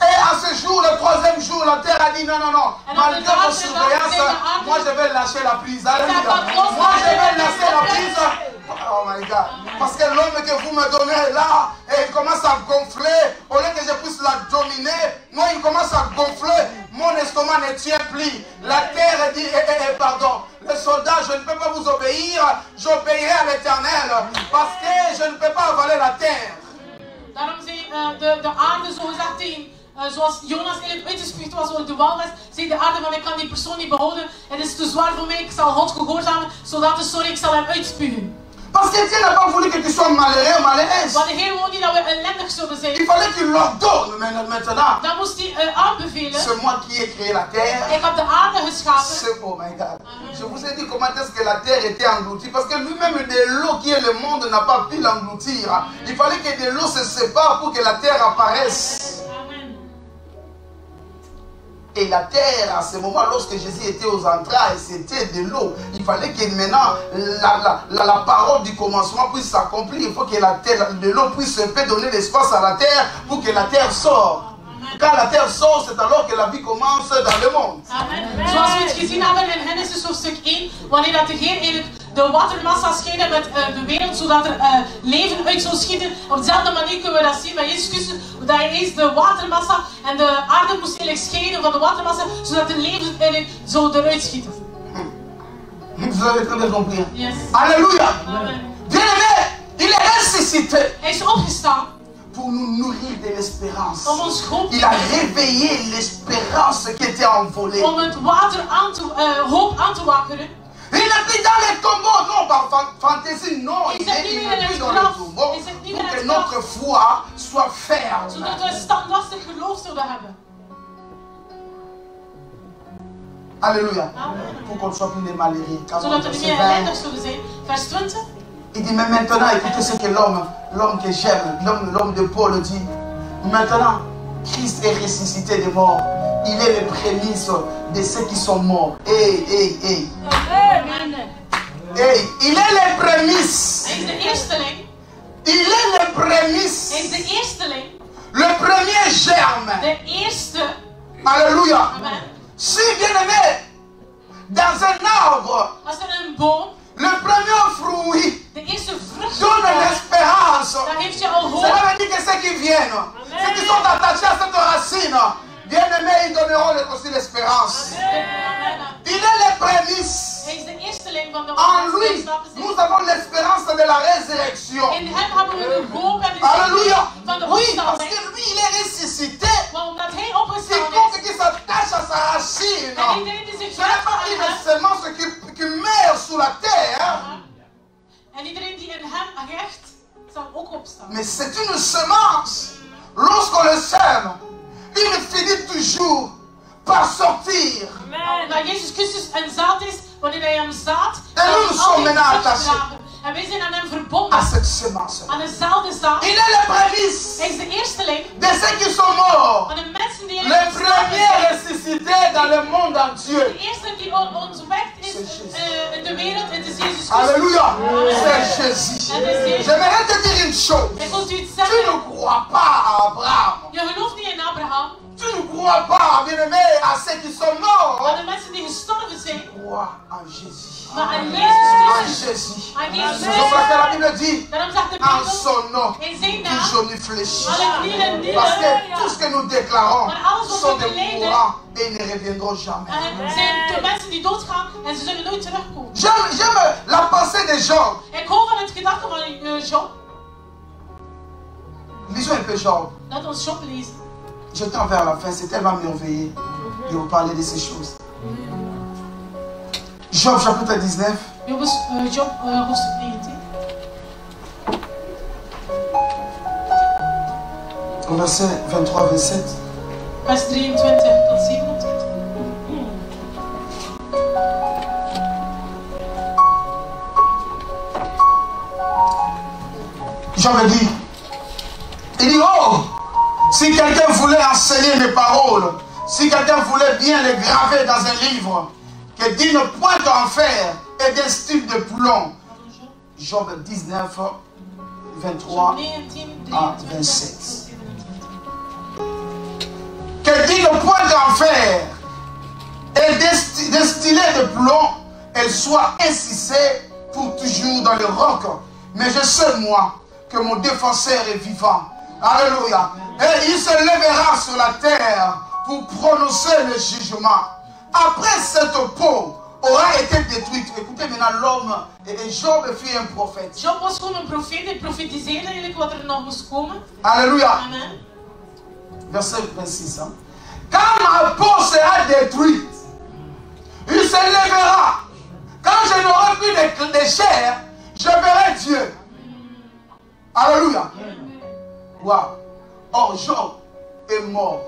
Et à ce jour, le troisième jour, la terre a dit non, non, non. Malgré vos surveillances, moi je vais lâcher la prise. Alléluia. Moi je vais lâcher la prise. Oh my God. Parce que l'homme que vous me donnez là, et il commence à gonfler. Au lieu que je puisse la dominer, moi il commence à gonfler. Mon estomac ne tient plus. La terre dit, pardon. Les soldats, je ne peux pas vous obéir. J'obéirai à l'Éternel. Parce que je ne peux pas avaler la terre. Daarom zei de aarde zo gezegd tegen, zoals Jonas eigenlijk uitgespuugd was door de walvis, zei de aarde van ik kan die persoon niet behouden. Het is te zwaar voor mij, ik zal God gehoorzamen, zodat ik zal hem uitspugen. Parce que Dieu n'a pas voulu que tu sois malheureux, malheureuse. Want de Heer wil niet dat we ellendig zullen zijn. Il fallait qu'il l'ordonne maintenant. Dan moest hij aanbevelen. C'est moi qui ai créé la terre. Ik heb de aarde geschapen. Oh my God. Je vous ai dit comment est-ce que la terre était engloutie. Parce que lui-même de l'eau qui est le monde n'a pas pu l'engloutir. Il fallait que de l'eau se sépare pour que la terre apparaisse. Et la terre, à ce moment, lorsque Jésus était aux entrailles, c'était de l'eau. Il fallait que maintenant, la parole du commencement puisse s'accomplir. Il faut que la terre, de l'eau puisse donner l'espace à la terre pour que la terre sorte. Quand la terre sort, c'est alors que la vie commence dans le monde. Amen. Zoals we het gezien hebben in Genesis hoofdstuk 1, wanneer dat de Heer eigenlijk de watermassa scheidde met de wereld, zodat er leven uit zou schieten. Op dezelfde manier kunnen we dat zien bij Jezus Christus, dat hij is de watermassa en de aarde moest eigenlijk scheiden van de watermassa, zodat er leven eigenlijk zou eruit schieten. Vous avez très bien compris. Yes. Alléluia. Amen. Bien-aimé, il est ressuscité. Hij is opgestaan. Pour nous nourrir de l'espérance. Om ons hoop Il a réveillé l'espérance qui était envolée. om het water hoop aan te wakkeren. Il n'est plus dans les tombeaux, non par fantaisie, non. Il n'est plus dans les tombeaux pour que notre foi soit ferme. Zodat we een standvastig geloof zouden hebben. Alléluia. Amen. Pour qu'on ne soit plus des malheureux. Zodat we niet meer ellendig zullen zijn. Vers 20. Il dit, mais maintenant, écoutez ce que l'homme que j'aime, l'homme de Paul dit. Maintenant, Christ est ressuscité des morts. Il est le prémisse de ceux qui sont morts. Hey, il est le prémisse. Hij is de eersteling. Il est le prémisse. Hij is de eersteling. Le premier germe. De eerste. Alléluia. Amen. Si bien aimé, Dans un arbre, Als er een boom le premier fruit de eerste vrucht donne krijgt, l'espérance. dan heeft je al Cela hoop. veut dire que ceux qui viennent, ceux qui sont attachés à cette racine, bien-aimés, ils donneront aussi l'espérance. Il est les prémices. Hij is de eersteling van de En lui, organisatie. nous avons l'espérance de la résurrection. In hem hebben we de hoop en de Alléluia. zekerheid van de Oui, parce opstanding. que lui, il est ressuscité. Maar omdat hij opgestaan Quiconque is, qui s'attache à sa racine, en iedereen die zich ce n'est vestigt pas aan une hem, semence qui meurt sous la terre, en iedereen die in hem hecht, zal ook opstaan. mais c'est une semence. Lorsqu'on le sème, il finit toujours par sortir. Maar Jezus Christus een zaad is, wanneer hij hem zaad, En zal nous hij sommes altijd maintenant vrucht attachés dragen. En wij zijn aan hem verbonden, À cette semence. aan dezelfde zaad. Il est le prémisse Hij is de eersteling de ceux qui sont morts. van de mensen die in Le het gestorven premier zijn. ressuscité dans le monde entier. De eerste die ons wekt is in de wereld, het is Jezus Christus. Alléluia. Amen. C'est Jésus. Het is Jezus. J'aimerais te dire une chose. Ik wil u iets Tu ne zeggen. crois pas à Abraham. Je gelooft niet in Abraham, Tu ne crois pas, bien-aimé, à ceux qui sont morts. aan de mensen die gestorven zijn, Crois en Jésus. maar aan Jezus En Christus. Jésus. Aan Jezus C'est pour ça que la Christus. Bible dit, Daarom zegt de en Bijbel, son nom, in zijn tout naam, genou fléchit. alle knieën Parce que knielen. tout ce que nous déclarons Maar alles wat sont we des beleiden, courants et ils ne reviendront jamais. en het zijn de mensen die doodgaan en ze zullen nooit terugkomen. J'aime la pensée des gens. Ik hou van het gedachte van Job. Lisons un peu Job. Laat ons Job lezen. Je tends vers la fin, c'est tellement merveilleux de vous parler de ces choses. Job chapitre 19, Job hoofdstuk 19. au verset 23-27. Vers 23 tot 27. Job dit, il dit, oh, si quelqu'un voulait enseigner mes paroles, si quelqu'un voulait bien les graver dans un livre, que d'une pointe en fer et d'un style de plomb. Job 19, 23 à 27. Que d'une pointe en fer et d'un stylet de plomb, elle soit insistée pour toujours dans le roc. Mais je sais, moi, que mon défenseur est vivant. Alléluia. Et il se lèvera sur la terre pour prononcer le jugement. Après cette peau aura été détruite. Écoutez maintenant l'homme. Et Job fut un prophète. Job was gewoon een profeet. Hij profetiseerde eigenlijk wat er nog moest komen. Alléluia. Amen. Verset 26. Hein. Quand ma peau sera détruite, il se lèvera. Quand je n'aurai plus de chair, je verrai Dieu. Alléluia. Wow. Or, Job est mort.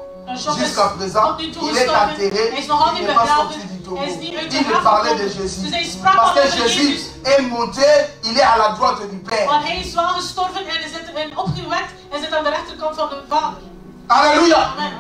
Jusqu'à présent, il est enterré. Il n'est pas sorti du tombeau. Il parlait de Jésus. Parce que Jésus est monté, il est à la droite du Père. Want hij is wel gestorven en is opgewekt en zit aan de rechterkant van de Vader. Alléluia. Amen.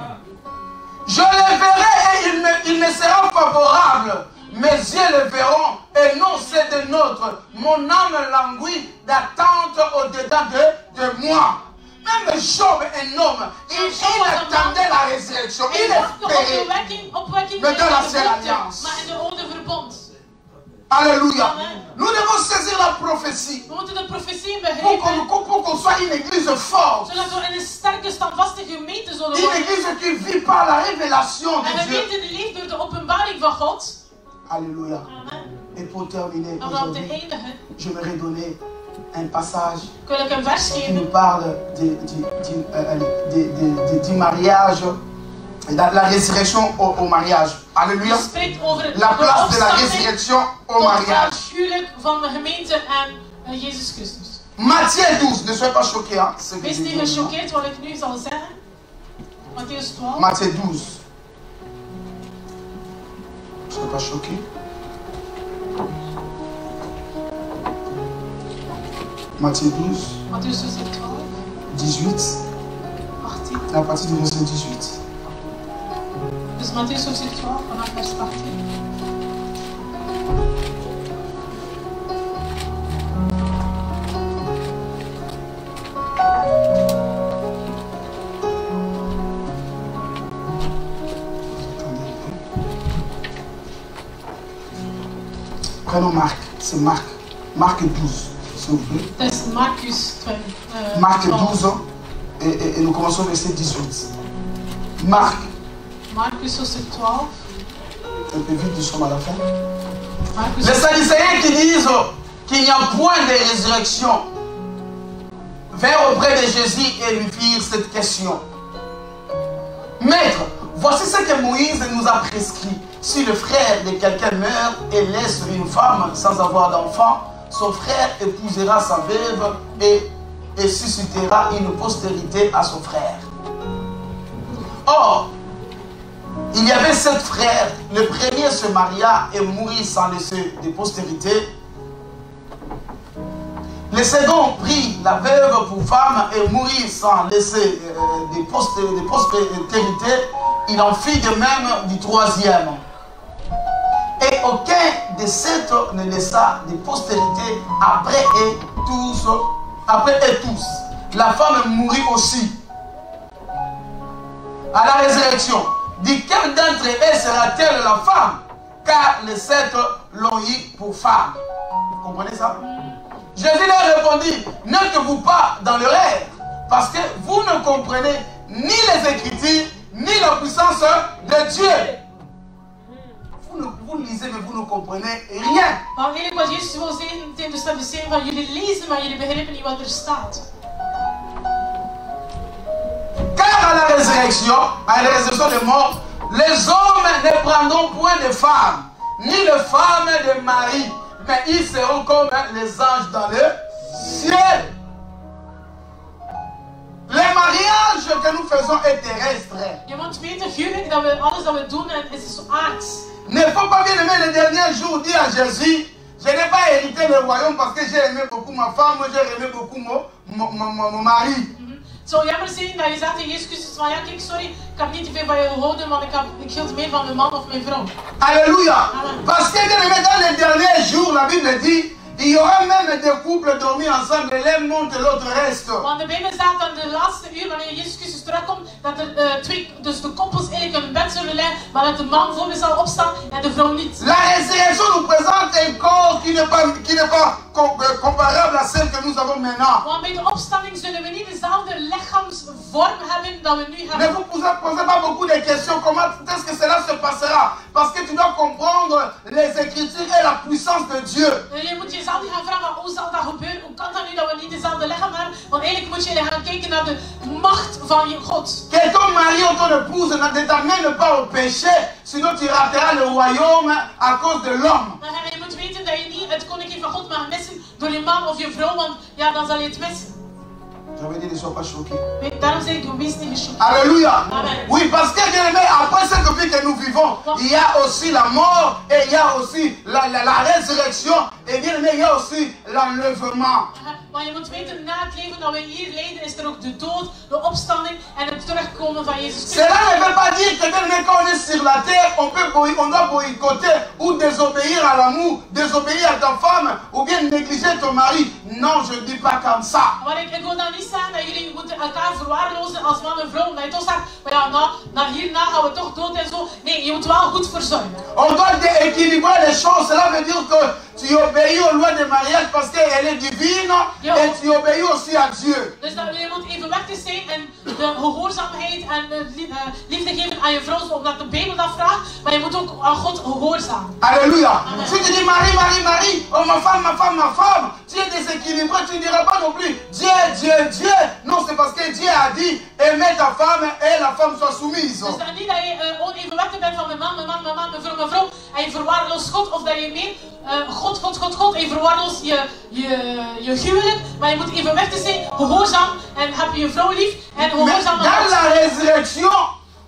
Je le verrai et il me sera favorable. Mes yeux le verront et non c'est de notre. Mon âme languit d'attente au-dedans de moi. Même Job, un homme, il attendait la résurrection. Il espérait. Mais dans l'ancienne alliance. Maar in de oude verbond. Alléluia. Nous devons saisir la prophétie. We moeten de profetie begrijpen. Pour qu'on soit une église forte. Zodat we een sterke, standvastige gemeente zullen Une worden. église qui vit par la révélation En de een Dieu. gemeente die leeft door de openbaring van God. Alléluia. Amen. Et pour terminer En om te aujourd'hui, eindigen, je vais redonner un passage wil ik een vers qui geven. nous parle du mariage, de la résurrection au mariage. Alléluia. Die spreekt over La place de la opstanding résurrection au tot mariage. het huwelijk van de gemeente en Jezus Christus. Matthieu 12, ne soyez pas choqués. Hein, ce que Wees je niet dis maintenant. gechoqueerd wat ik nu zal zeggen. Matthäus 12. Matthieu 12. Ne soyez pas choqués. Matthieu 12, Matthäus hoofdstuk 12, 18, 18. à partir du verset 18. Dus Matthäus hoofdstuk 12 vanaf vers 18. Prenons Marc, c'est Marc. Marc 12, s'il vous plaît. That's Marcus 12. Marc 12, et nous commençons verset 18. Marc. Marcus hoofdstuk 12. Un peu vite, nous sommes à la fin. Marcus. Les Sadducéens qui disent qu'il n'y a point de résurrection vinrent auprès de Jésus et lui firent cette question. Maître, voici ce que Moïse nous a prescrit. Si le frère de quelqu'un meurt et laisse une femme sans avoir d'enfant, son frère épousera sa veuve et suscitera une postérité à son frère. Or, il y avait 7 frères. Le premier se maria et mourut sans laisser de postérité. Le second prit la veuve pour femme et mourut sans laisser de postérité. Il en fit de même du troisième. Et aucun des 7 ne laissa de postérité après eux tous. La femme mourut aussi. À la résurrection, duquel d'entre eux sera-t-elle la femme? Car les 7 l'ont eu pour femme. Vous comprenez ça? Jésus leur répondit, n'êtes-vous pas dans le rêve? Parce que vous ne comprenez ni les Écritures, ni la puissance de Dieu. Vous lisez, mais vous ne comprenez rien. Maar eerlijk wat Jezus wil zeggen tegen de Sadduceeën, van jullie lezen, maar jullie begrijpen niet wat er staat. Car à la résurrection des morts, les hommes ne prendront point de femmes, ni de femmes de mari, mais ils seront comme les anges dans le ciel. Les mariages que nous faisons est terrestre. Je moet weten, huwelijk, dat we alles dat we doen, is aards. Ne faut pas bien aimer les derniers jours dire à Jésus, je n'ai pas hérité le royaume parce que j'ai aimé beaucoup ma femme, j'ai aimé beaucoup mon mari. Het zou jammer zijn dat je zegt tegen Jezus Christus van ja kijk sorry, ik heb niet te veel van je gehouden, want ik hield meer van mijn man of mijn vrouw. Alléluia. Amen. Parce que dans les derniers jours, la Bible dit, il y aura même des couples dormis ensemble et l'un monte et l'autre reste. Want de Bijbel staat aan de laatste uur, wanneer Jezus Christus terugkomt, dat er dus de koppels eigenlijk een bed zullen liggen, maar dat de man voor zal opstaan en de vrouw niet. La résurrection nous présente un corps qui n'est pas comparable à celle que nous avons maintenant. Want bij de opstanding zullen we niet dezelfde lichaamsvorm hebben dat we nu Ne hebben. vous posez pas beaucoup de questions. Comment est-ce que cela se passera? Parce que tu dois comprendre les Écritures et la puissance de Dieu. Je moet jezelf gaan vragen, hoe zal dat gebeuren? Hoe kan dat nu dat we niet dezelfde lichaam hebben? Want eigenlijk moet je gaan kijken naar de macht van je God. Que ton mari ou ton épouse ne t'amène pas au péché, sinon tu rateras le royaume à cause de l'homme. Je moet weten dat je niet het koninkrijk van God mag missen door je man of je vrouw, want ja, dan zal je het missen. J'avais dit ne sois pas choqué. Daarom zeg ik, wees niet geschokt. Alléluia. Amen. Oui, parce que bien aimé, après cette vie que nous vivons, il y a aussi la mort et il y a aussi la résurrection. Et bien aimé, il y a aussi l'enlèvement. Maar je moet weten, na het leven dat we hier leiden, is er ook de dood, de opstanding en het terugkomen van Jezus Christus. Cela ne veut pas dire que bien aimé, quand on est sur la terre, on doit boycotter ou désobéir à l'amour, désobéir à ta femme ou bien négliger ton mari. Non, je ne dis pas comme ça. Maar ik wil dan niet zeggen dat jullie moeten elkaar verwaarlozen als man en vrouw. Omdat je toch zegt, maar ja, hierna gaan we toch dood en zo. Nee, je moet wel goed verzorgen. On doit équilibrer les choses. Cela veut dire que tu obéis aux lois de mariage parce qu'elle est divine et tu obéis aussi à Dieu. Dus dat je moet evenwichtig zijn en de gehoorzaamheid en de liefde geven aan je vrouw, omdat de Bijbel dat vraagt. Maar je moet ook aan God gehoorzamen. Alléluia. Si tu dis Marie, Marie, Marie, oh ma femme, ma femme, ma femme, tu es déséquilibré, tu ne diras pas non plus Dieu, Dieu, Dieu. Non, c'est parce que Dieu a dit aimez ta femme et la femme soit soumise. Dus dat niet dat je onevenwichtig bent van mijn man, mijn man, mijn man, mijn vrouw, mijn vrouw. En je verwaarloost God of dat je meer God en je verwaarloost je huwelijk. Maar je moet evenwichtig zijn, gehoorzaam en heb je je vrouw lief en gehoorzaam aan Dans God. la résurrection,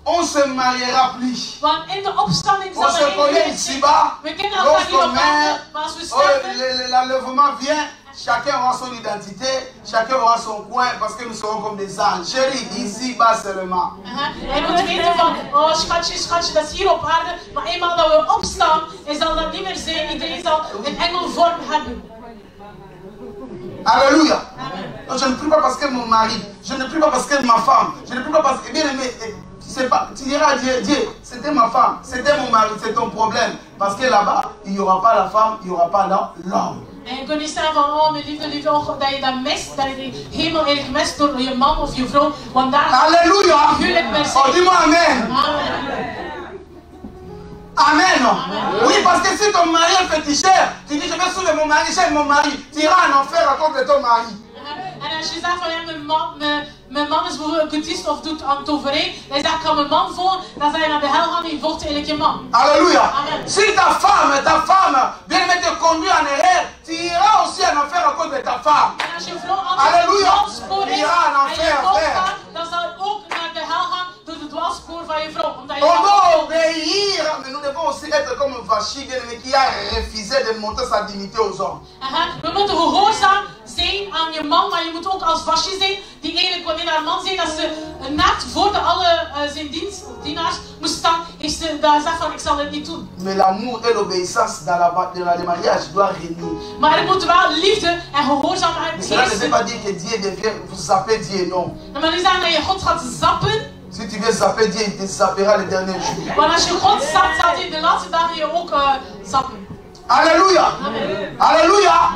on se mariera plus. Want in de opstanding On zal se er geen connaît huwelijk zijn. ici-bas. We kennen elkaar niet op aarde, maar als we sterven, L'enlèvement vient. Chacun aura son identité, chacun aura son coin parce que nous serons comme des anges. Chérie, ici-bas seulement. en je moet weten van, oh schatje, schatje, dat is hier op aarde. Maar eenmaal dat we opstaan, zal dat niet meer zijn. Iedereen zal een engelvorm hebben. Alléluia. Donc, je ne prie pas parce que mon mari, je ne prie pas parce que ma femme, je ne prie pas parce que, bien aimé, tu diras à Dieu, Dieu, c'était ma femme, c'était mon mari, c'est ton problème. Parce que là-bas, il n'y aura pas la femme, il n'y aura pas l'homme. En je kunt niet zeggen van, oh mijn lieve oog, dat je dat mist, dat je de hemel eigenlijk mist door je man of je vrouw. Want daar Alléluia. huwelijk per se. Oh, dis-moi amen. Amen. Amen. Oui, parce que si ton mari est féticheur, tu dis je vais sauver mon mari, j'aime mon mari, tu iras en enfer à cause de ton mari. En als je zegt van ja, mijn man is bijvoorbeeld kutist of doet aan toverij, dan zegt ik ga mijn man volgen, dan zeg je naar de hel gaan en je volgt eigenlijk je man. Alléluia. Amen. Si ta femme bien te conduit en erreur, tu iras aussi en enfer à cause de ta femme. En als je vrouw altijd een dwaalspoor is en je volgt haar, dan zal je ook naar de hel gaan door de dwaalspoor van je vrouw. Omdat je on doit obéir, mais nous devons aussi être comme Vachi qui a refusé de monter sa dignité aux hommes. We moeten gehoorzaam zijn aan je man, maar je moet ook als Vachi zijn, die eigenlijk wanneer haar man zei dat ze naakt voor alle zijn dienaars moest staan, heeft ze daar gezegd van ik zal het niet doen. Mais l'amour et l'obéissance dans le mariage doit régner. Maar er moet wel liefde en gehoorzaamheid Cela ne veut heersen. pas dire que Dieu devient, vous zappez Dieu, non. Maar niet zeggen dat je God gaat zappen. Si tu veux zapper Dieu, il te zappera le dernier jour. Want als je God zapt, zal hij de laatste dagen je ook zappen. Alléluia. Amen. Alléluia.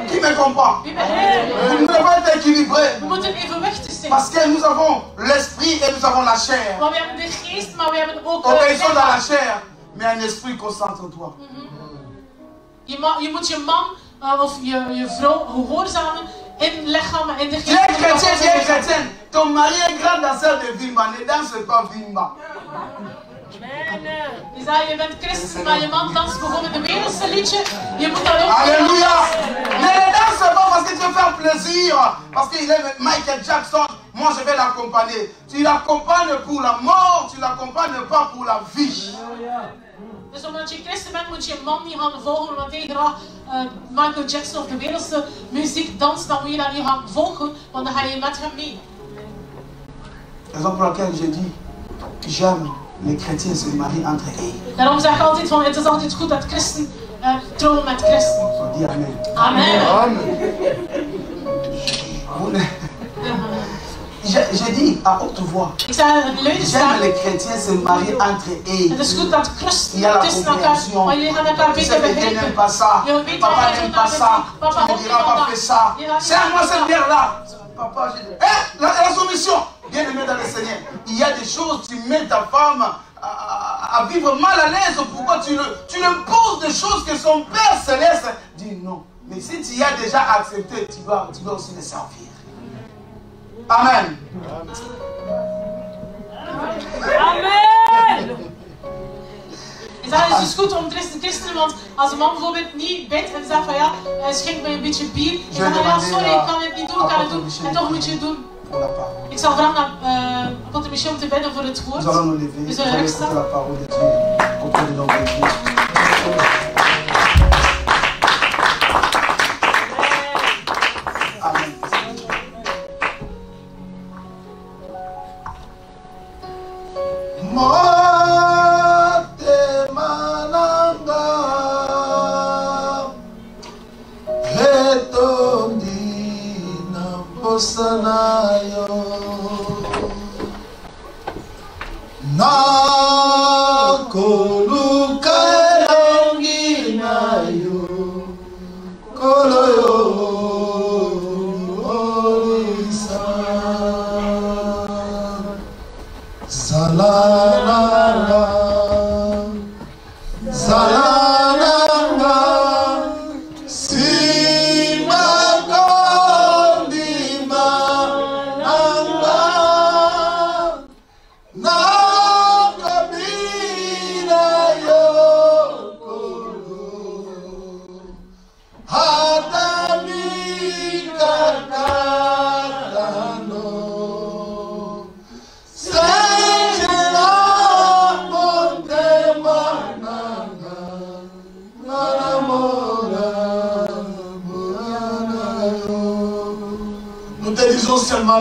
Qui me comprend? Wie begrijpt Vous ne devez pas être équilibré. We moeten evenwichtig zijn. Parce que nous avons l'esprit et nous avons la chair. Maar we hebben de geest, maar we hebben ook Obéissons dans la chair, mais un esprit concentre-toi. Je moet je man of je vrouw gehoorzamen in lichaam en in de Tu es chrétien, tu es geest. chrétienne. Ton mari est grand danseur de Vimba. Ne danse pas Vimba. Je zei, je bent christen, maar je man danst bijvoorbeeld een wereldse liedje. Je moet dat ook Alléluia. Ne le danse pas parce que tu veux faire plaisir. Parce qu'il est Michael Jackson. Moi, je vais l'accompagner. Tu l'accompagnes pour la mort, tu l'accompagnes pas pour la vie. Dus omdat je christen bent, moet je man niet gaan volgen, omdat hij graag Michael Jackson of de wereldse muziek danst, dan moet je dat niet gaan volgen, want dan ga je met hem mee. Raison pour laquelle je dis, j'aime les chrétiens se marient entre eux. Daarom zeg ik altijd van, het is altijd goed dat christen trouwen met christen. On dit amen. Amen. Je dis à haute voix, Ik zeg een luide stem. j'aime les chrétiens se marient entre eux. Het is goed dat christen Il y a la tussen elkaar, compréhension. maar jullie gaan elkaar Tu sais beter que Dieu n'aime begrijpen. pas ça. Je weet Papa dat hij n'aime zo pas ça. Papa Tu ne houdt diras niet pas van fais dat. ça. Je gaat niet C'est à moi van cette dat. bière-là. Papa, j'ai dit, la soumission. Bien aimé dans le Seigneur. Il y a des choses, tu mets ta femme à vivre mal à l'aise. Pourquoi tu le poses des choses que son Père Céleste dit non. Mais si tu y as déjà accepté, tu dois aussi le servir. Amen. Amen! Ik zeg, het is goed om christenen, want als een man bijvoorbeeld niet bidt en zegt van ja, schenk mij een beetje bier. Ik zeg ja, sorry, ik kan het niet doen, ik kan het doen. En toch moet je het doen. Ik zal vragen naar Apostel Michel om te bidden voor het woord. Nous allons nous lever. We zullen Pour recht écouter staan. la parole de Dieu auprès de notre Dieu. Amen.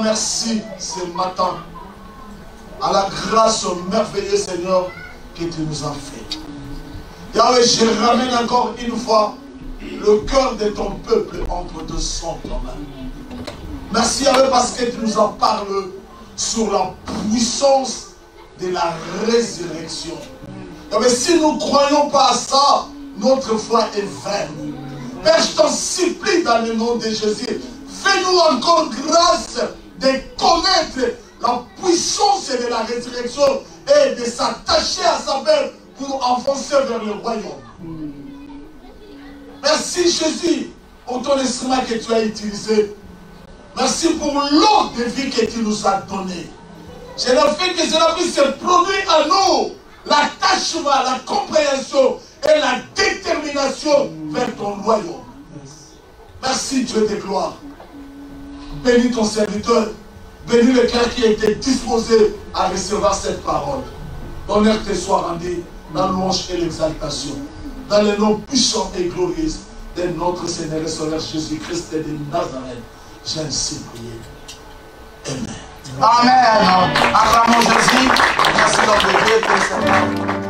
Merci ce matin à la grâce au merveilleux Seigneur que tu nous as fait. Yahweh, je ramène encore une fois le cœur de ton peuple entre deux sons quand même. Merci Yahweh parce que tu nous en parles sur la puissance de la résurrection. Yahweh, si nous ne croyons pas à ça, notre foi est vaine. Père, je t'en supplie dans le nom de Jésus. Fais-nous encore grâce de connaître la puissance de la résurrection et de s'attacher à sa mère pour avancer vers le royaume. Merci Jésus pour ton instrument que tu as utilisé. Merci pour l'eau de vie que tu nous as donnée. Je le fais que cela puisse se produire à nous. L'attachement, la compréhension et la détermination vers ton royaume. Merci Dieu de gloire. Bénis ton serviteur. Bénis le cœur qui a été disposé à recevoir cette parole. L'honneur te soit rendu, la louange et l'exaltation. Dans le nom puissant et glorieux de notre Seigneur et Sauveur Jésus-Christ de Nazareth, j'ai ainsi prié. Amen. Amen. Acclamons Jésus. Merci l'homme de Dieu,